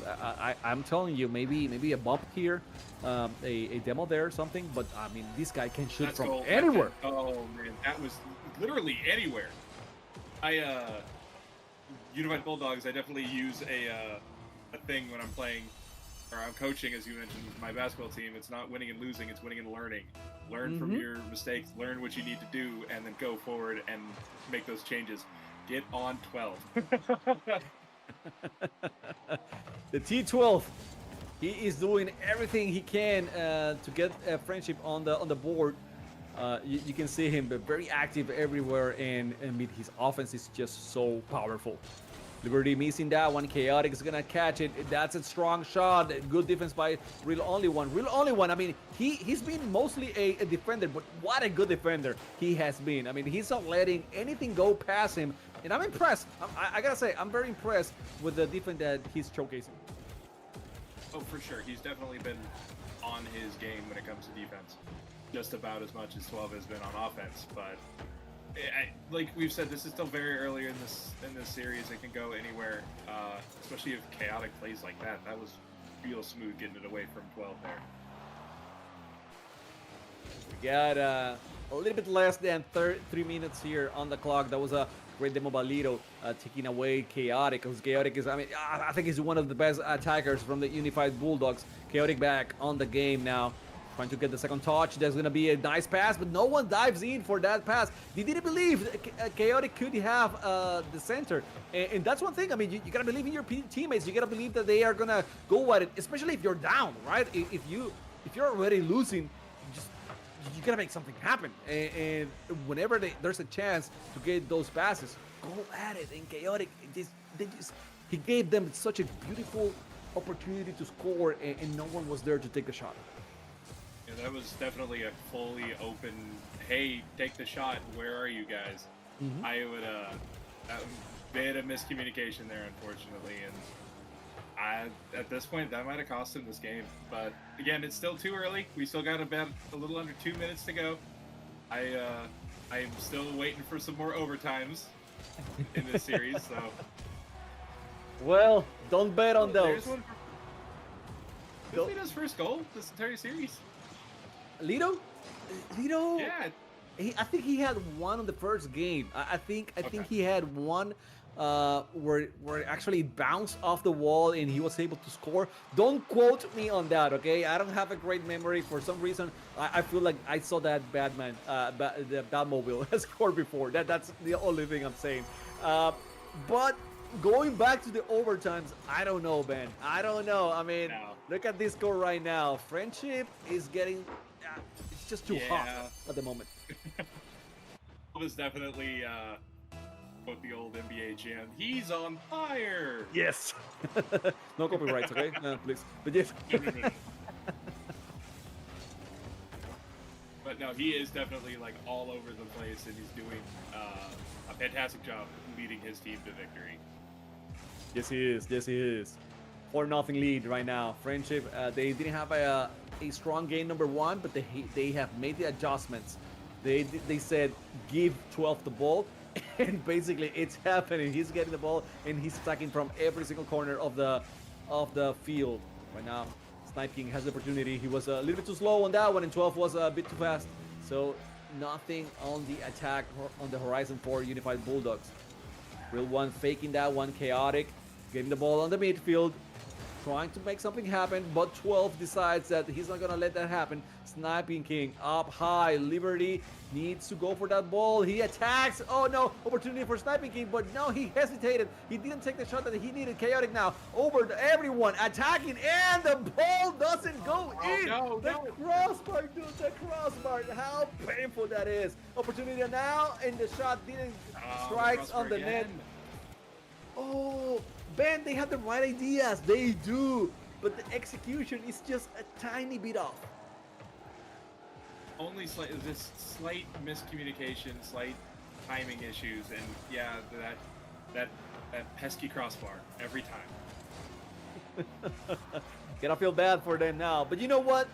I'm telling you, maybe a bump here, a demo there or something. But I mean, this guy can shoot That's from goal. anywhere. Oh man, that was literally anywhere. Unified Bulldogs, I definitely use a thing when I'm playing, or I'm coaching, as you mentioned, my basketball team. It's not winning and losing, it's winning and learning. Learn from your mistakes, learn what you need to do, and then go forward and make those changes. Get on 12. The T12, he is doing everything he can to get Friendship on the board. You can see him very active everywhere, and his offense is just so powerful. Liberty missing that one. Chaotic is gonna catch it. That's a strong shot. Good defense by Real Only One. I mean, he's been mostly a defender, but what a good defender he has been. I mean, he's not letting anything go past him, and I'm impressed. I gotta say, I'm very impressed with the defense that he's showcasing. Oh, for sure. He's definitely been on his game when it comes to defense. Just about as much as 12 has been on offense, but like we've said, this is still very early in this series. It can go anywhere, especially if Chaotic plays like that. That was real smooth getting it away from 12 there. We got a little bit less than 3 minutes here on the clock. That was a great demo by Lito, taking away Chaotic. Because Chaotic is, I think he's one of the best attackers from the Unified Bulldogs. Chaotic back on the game now. Trying to get the second touch. There's going to be a nice pass, but no one dives in for that pass. They didn't believe Chaotic could have the center. And that's one thing. I mean, you got to believe in your teammates. You got to believe that they are going to go at it, especially if you're down, right? If you're already losing, you got to make something happen. And whenever there's a chance to get those passes, go at it. And Chaotic, he gave them such a beautiful opportunity to score, and no one was there to take the shot. Yeah, that was definitely a fully open, hey, take the shot, where are you guys? Mm-hmm. I would, a bit of miscommunication there, unfortunately, and at this point, that might have cost him this game. But again, it's still too early. We still got about a little under 2 minutes to go. I'm still waiting for some more overtimes in this series, so. Well, don't bet on those. There's one for... This Lito's first goal this entire series. Lito? Lito? Yeah. I think he had one on the first game. I think he had one where actually it bounced off the wall and he was able to score. Don't quote me on that, okay? I don't have a great memory. For some reason, I feel like I saw that the Batmobile score before. That's the only thing I'm saying. But going back to the overtimes, I don't know, Ben. I don't know. I mean, look at this score right now. Friendship is getting... it's just too hot at the moment. It was definitely quote the old NBA jam. He's on fire. Yes. No copyrights, okay? No, please. But yes. No. But no, he is definitely like all over the place, and he's doing a fantastic job leading his team to victory. Yes, he is. Yes, he is. 4-0 lead right now. Friendship. They didn't have a strong game number one, but they have made the adjustments. They said give 12 the ball, and basically it's happening. He's getting the ball and he's attacking from every single corner of the field. Right now, Snipe King has the opportunity. He was a little bit too slow on that one, and 12 was a bit too fast. So nothing on the attack on the horizon for Unified Bulldogs. Real one faking that one, chaotic, getting the ball on the midfield, trying to make something happen, but 12 decides that he's not gonna let that happen. Sniping King up high. Liberty needs to go for that ball. He attacks. Oh no, opportunity for Sniping King, but no, he hesitated. He didn't take the shot that he needed. Chaotic now over to everyone attacking, and the ball doesn't go in. The crossbar, dude, the crossbar. How painful that is. Opportunity now, and the shot didn't strikes on the net. Oh, Ben, they have the right ideas. They do, but the execution is just a tiny bit off. Only just slight miscommunication, slight timing issues, and yeah, that pesky crossbar every time. Gonna feel bad for them now, but you know what?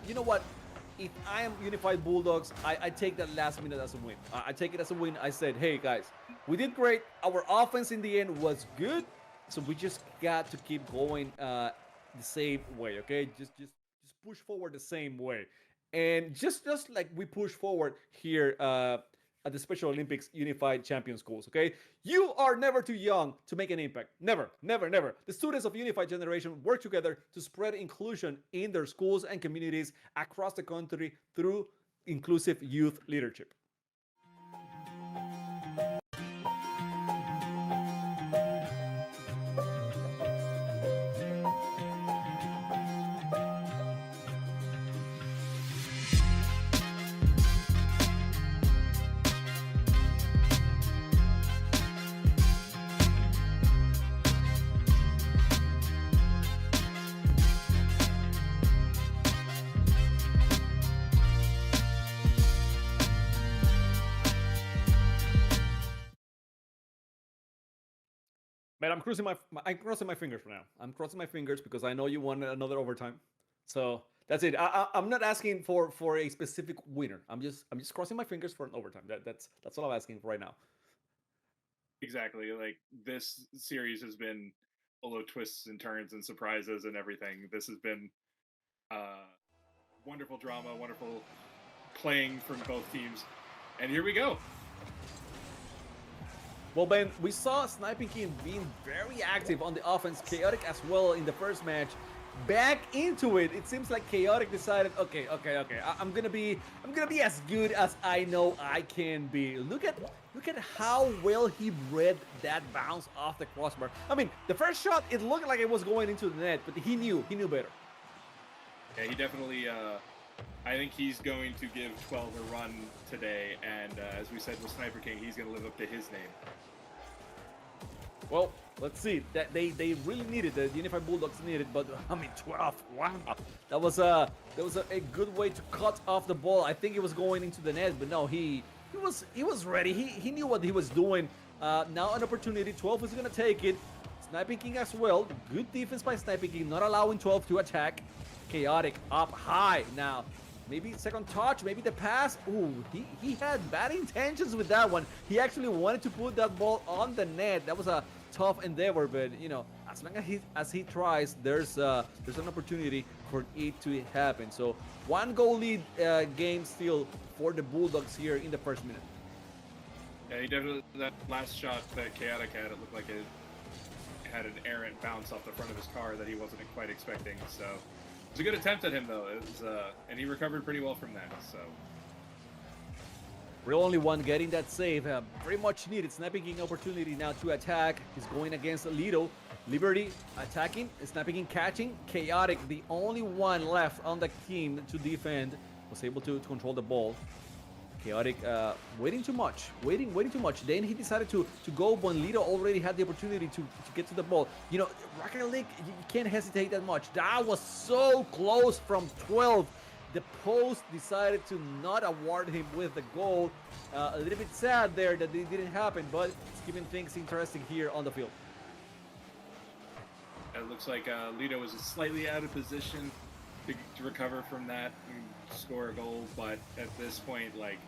If I am Unified Bulldogs, I take that last minute as a win. I take it as a win. I said, hey guys, we did great. Our offense in the end was good, so we just got to keep going the same way, okay? Just push forward the same way. And just like we push forward here at the Special Olympics Unified Champion Schools, okay? You are never too young to make an impact. Never, never, never. The students of Unified Generation work together to spread inclusion in their schools and communities across the country through inclusive youth leadership. Man, I'm crossing my fingers for now. I'm crossing my fingers because I know you want another overtime. So that's it. I'm not asking for a specific winner. I'm just crossing my fingers for an overtime. That's all I'm asking for right now. Exactly. Like, this series has been full of twists and turns and surprises and everything. This has been wonderful drama, wonderful playing from both teams. And here we go. Well, Ben, we saw Sniping King being very active on the offense, Chaotic as well in the first match. Back into it, it seems like Chaotic decided, okay, I'm gonna be as good as I know I can be. Look at how well he read that bounce off the crossbar. I mean, the first shot, it looked like it was going into the net, but he knew better. Yeah, he definitely. I think he's going to give 12 a run today, and as we said with Sniper King, he's going to live up to his name. Well, let's see. That they really needed the Unified Bulldogs needed, but I mean 12. Wow, that was a good way to cut off the ball. I think it was going into the net, but no, he was ready. He knew what he was doing. Now an opportunity. 12 is going to take it. Sniping King as well. Good defense by Sniping King, not allowing 12 to attack. Chaotic up high now. maybe second touch, maybe the pass. Ooh, he had bad intentions with that one. He actually wanted to put that ball on the net. That was a tough endeavor, but you know, as long as he tries, there's an opportunity for it to happen. So 1-goal lead game still for the Bulldogs here in the first minute. Yeah, he definitely, that last shot that Chaotic had, it looked like it had an errant bounce off the front of his car that he wasn't quite expecting. So it was a good attempt at him, though. It was, and he recovered pretty well from that. So Real only one getting that save. Very much needed. Sniping King opportunity now to attack. He's going against Lido. Liberty attacking, Sniping King catching. Chaotic, the only one left on the team to defend, was able to control the ball. Chaotic waiting too much. Waiting too much. Then he decided to go when Lido already had the opportunity to get to the ball. You know, Rocket League, you can't hesitate that much. That was so close from 12. The post decided to not award him with the goal. A little bit sad there that it didn't happen, but it's keeping things interesting here on the field. it looks like Lido was slightly out of position to recover from that and score a goal, but at this point, like,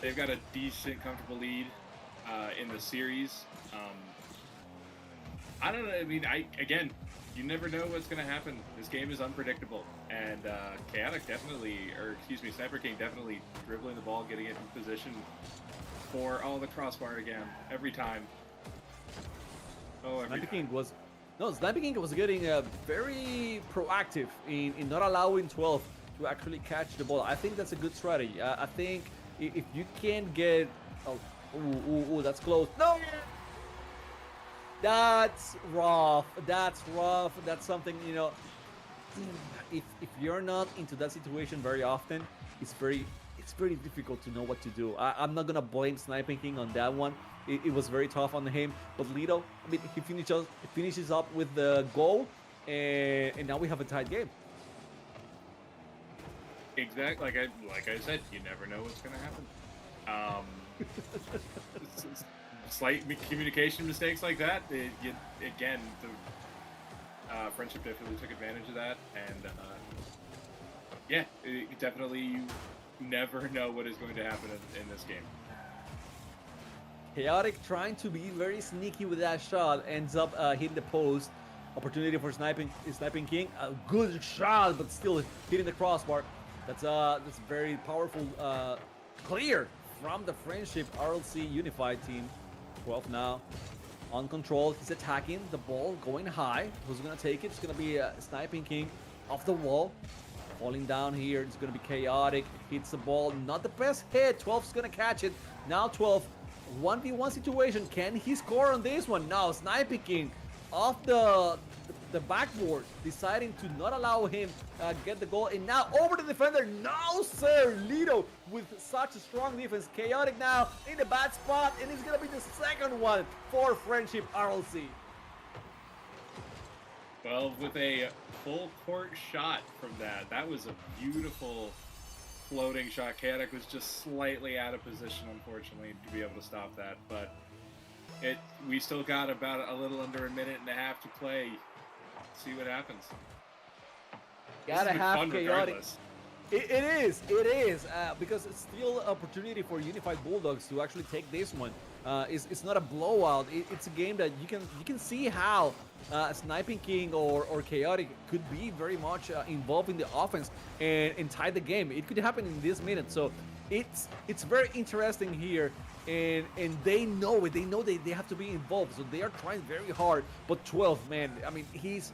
they've got a decent, comfortable lead in the series. I don't know. I mean, again, you never know what's going to happen. This game is unpredictable, and Chaotic definitely, or excuse me, Sniper King definitely dribbling the ball, getting it in position for the crossbar again every time. Sniper King was getting very proactive in not allowing 12 to actually catch the ball. I think that's a good strategy. I think if you can get, that's close. No. That's rough. That's something, you know, if you're not into that situation very often, it's very difficult to know what to do. I'm not gonna blame Sniping King on that one. It was very tough on him, but Lido, I mean, he finishes up with the goal, and now we have a tied game. Exactly, like I said, you never know what's gonna happen. Slight communication mistakes like that, again, the Friendship definitely took advantage of that, and yeah, definitely you never know what is going to happen in this game. Chaotic trying to be very sneaky with that shot, ends up hitting the post. Opportunity for Sniping King, a good shot, but still hitting the crossbar. That's very powerful, clear from the Friendship RLC Unified team. 12 now, on control. He's attacking the ball, going high. Who's gonna take it? It's gonna be Sniping King off the wall, falling down here. It's gonna be Chaotic. Hits the ball, not the best hit. 12's gonna catch it. Now 12, 1v1 situation. Can he score on this one? No, Sniping King off the backboard, deciding to not allow him get the goal, and now over the defender. No sir, Lido with such a strong defense. Chaotic now in the bad spot, and it's gonna be the second one for Friendship RLC. Well, with a full court shot from that was a beautiful floating shot. Chaotic was just slightly out of position, unfortunately, to be able to stop that, but we still got about a little under a minute and a half to play. See what happens. Gotta have Chaotic. It is, because it's still an opportunity for Unified Bulldogs to actually take this one. It's not a blowout. It's a game that you can see how Sniping King or Chaotic could be very much involved in the offense and tie the game. It could happen in this minute. So it's very interesting here, and they know it. They know they have to be involved. So they are trying very hard. But 12, man, I mean, he's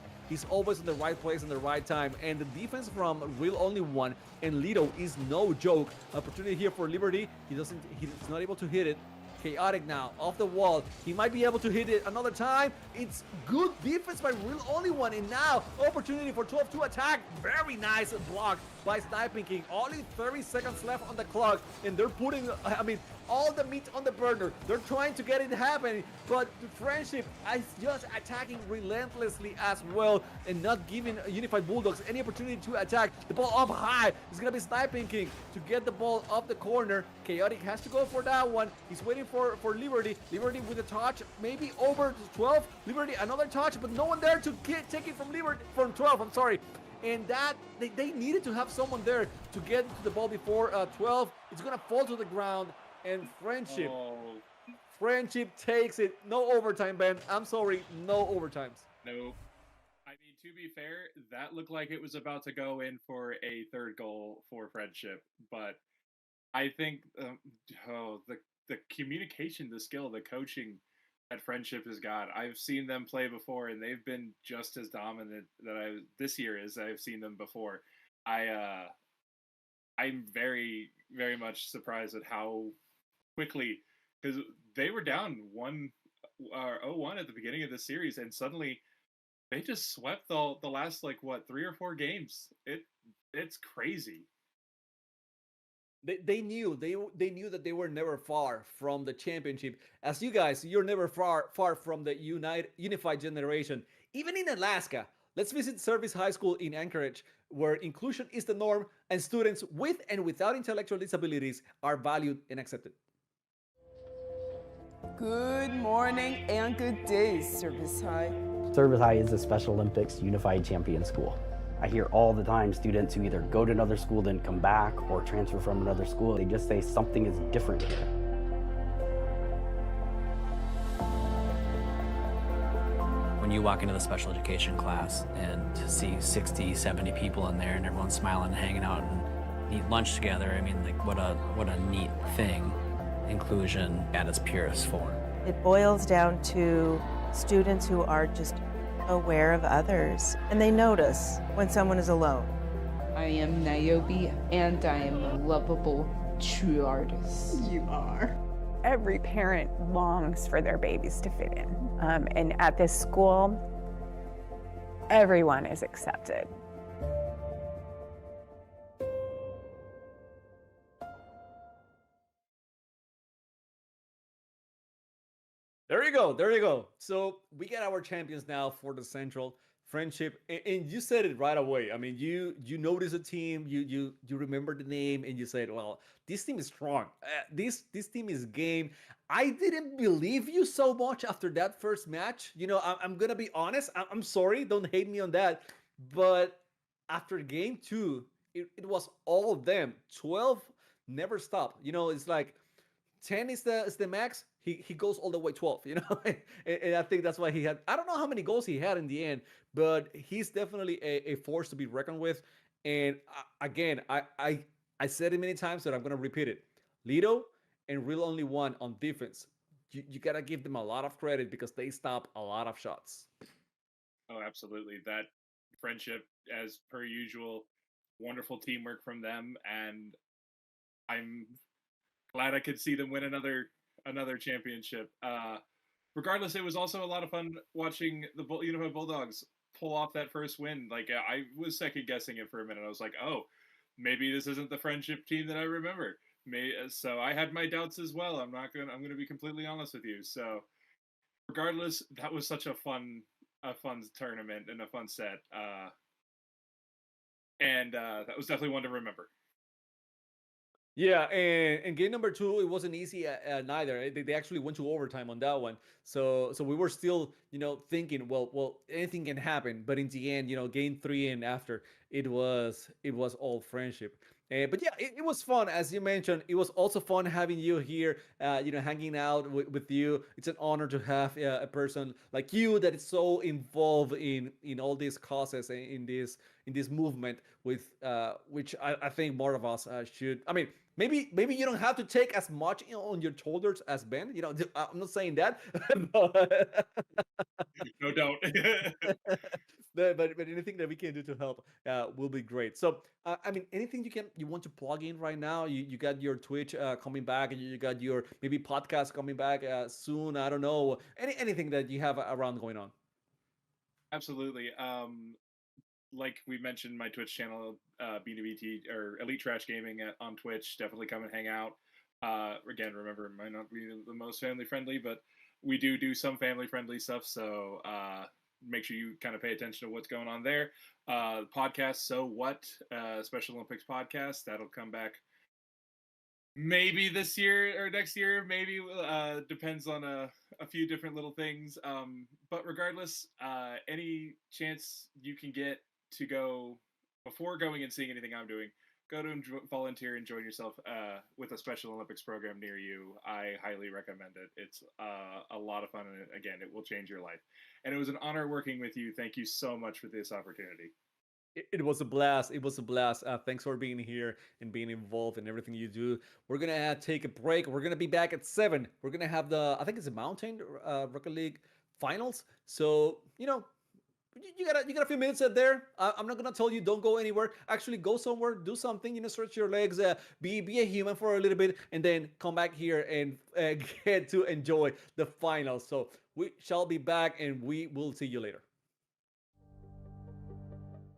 always in the right place in the right time, and the defense from Real Only One and Lido is no joke. Opportunity here for Liberty. He's not able to hit it. Chaotic now off the wall. He might be able to hit it another time. It's good defense by Real Only One, and now opportunity for 12 to attack. Very nice block by Sniping King. Only 30 seconds left on the clock, and they're putting, I mean, all the meat on the burner. They're trying to get it happening, but the Friendship is just attacking relentlessly as well, and not giving Unified Bulldogs any opportunity to attack. The ball up high. It's gonna be Sniping King to get the ball off the corner. Chaotic has to go for that one. He's waiting for Liberty. Liberty with a touch, maybe over to 12. Liberty another touch, but no one there to take it from 12. I'm sorry. and that they needed to have someone there to get to the ball before 12. It's gonna fall to the ground, and friendship takes it. No overtime, Ben. I'm sorry, no overtimes. No. I mean, to be fair, that looked like it was about to go in for a third goal for Friendship, but I think the communication, the skill, the coaching that Friendship has got. I've seen them play before, and they've been just as dominant this year as I've seen them before. I'm very, very much surprised at how quickly, because they were down 0-1 at the beginning of the series, and suddenly they just swept the last 3 or 4 games. It's crazy. They knew that they were never far from the championship. As you guys, you're never far from the unified generation. Even in Alaska, let's visit Service High School in Anchorage, where inclusion is the norm and students with and without intellectual disabilities are valued and accepted. Good morning and good day, Service High. Service High is the Special Olympics Unified Champion School. I hear all the time students who either go to another school then come back or transfer from another school. They just say something is different here. When you walk into the special education class and see 60, 70 people in there and everyone's smiling and hanging out and eat lunch together, I mean, like what a neat thing, inclusion at its purest form. It boils down to students who are just aware of others, and they notice when someone is alone. I am Niobe, and I am a lovable true artist. You are. Every parent longs for their babies to fit in. And at this school, everyone is accepted. There you go. There you go. So we get our champions now for the Central Friendship, and you said it right away. I mean, you notice a team, you remember the name, and you said, "Well, this team is strong. This team is game." I didn't believe you so much after that first match. You know, I'm gonna be honest. I'm sorry. Don't hate me on that. But after game 2, it was all of them. 12 never stopped. You know, it's like 10 is the max. He goes all the way 12, you know, and I think that's why he had. I don't know how many goals he had in the end, but he's definitely a force to be reckoned with. And again, I said it many times, that I'm gonna repeat it. Lido and Real Only One on defense. You gotta give them a lot of credit because they stop a lot of shots. Oh, absolutely. That Friendship, as per usual, wonderful teamwork from them, and I'm glad I could see them win another championship. Regardless, it was also a lot of fun watching the Unified Bulldogs pull off that first win. Like, I was second guessing it for a minute. I was like, oh, maybe this isn't the Friendship team that I remember. So I had my doubts as well. I'm gonna be completely honest with you. So regardless, that was such a fun tournament and a fun set. And that was definitely one to remember. Yeah, and game number 2, it wasn't easy neither. They actually went to overtime on that one. So we were still, thinking, well, anything can happen. But in the end, game 3 and after, it was all Friendship. But yeah, it was fun, as you mentioned. It was also fun having you here, hanging out with you. It's an honor to have a person like you that is so involved in all these causes, in this movement, with which I think more of us should. I mean, maybe you don't have to take as much on your shoulders as Ben. I'm not saying that. No, don't. But anything that we can do to help will be great. So I mean, anything you want to plug in right now? You got your Twitch coming back, and you got your maybe podcast coming back soon. I don't know, anything that you have around going on. Absolutely. Like we mentioned, my Twitch channel, B2BT or Elite Trash Gaming on Twitch. Definitely come and hang out. Again, remember, it might not be the most family friendly, but we do some family friendly stuff. So make sure you kind of pay attention to what's going on there. Podcast, So What, Special Olympics podcast, that'll come back maybe this year or next year, maybe depends on a few different little things. But regardless, any chance you can get to go before going and seeing anything I'm doing, go to volunteer and join yourself with a Special Olympics program near you. I highly recommend it. It's a lot of fun, and again, it will change your life. And it was an honor working with you. Thank you so much for this opportunity. It was a blast. It was a blast. Thanks for being here and being involved in everything you do. We're gonna take a break. We're gonna be back at 7. We're gonna have I think it's the Mountain Rocket League finals. So you got a few minutes out there. I'm not gonna tell you don't go anywhere. Actually, go somewhere, do something. Stretch your legs. Be a human for a little bit, and then come back here and get to enjoy the finals. So we shall be back, and we will see you later.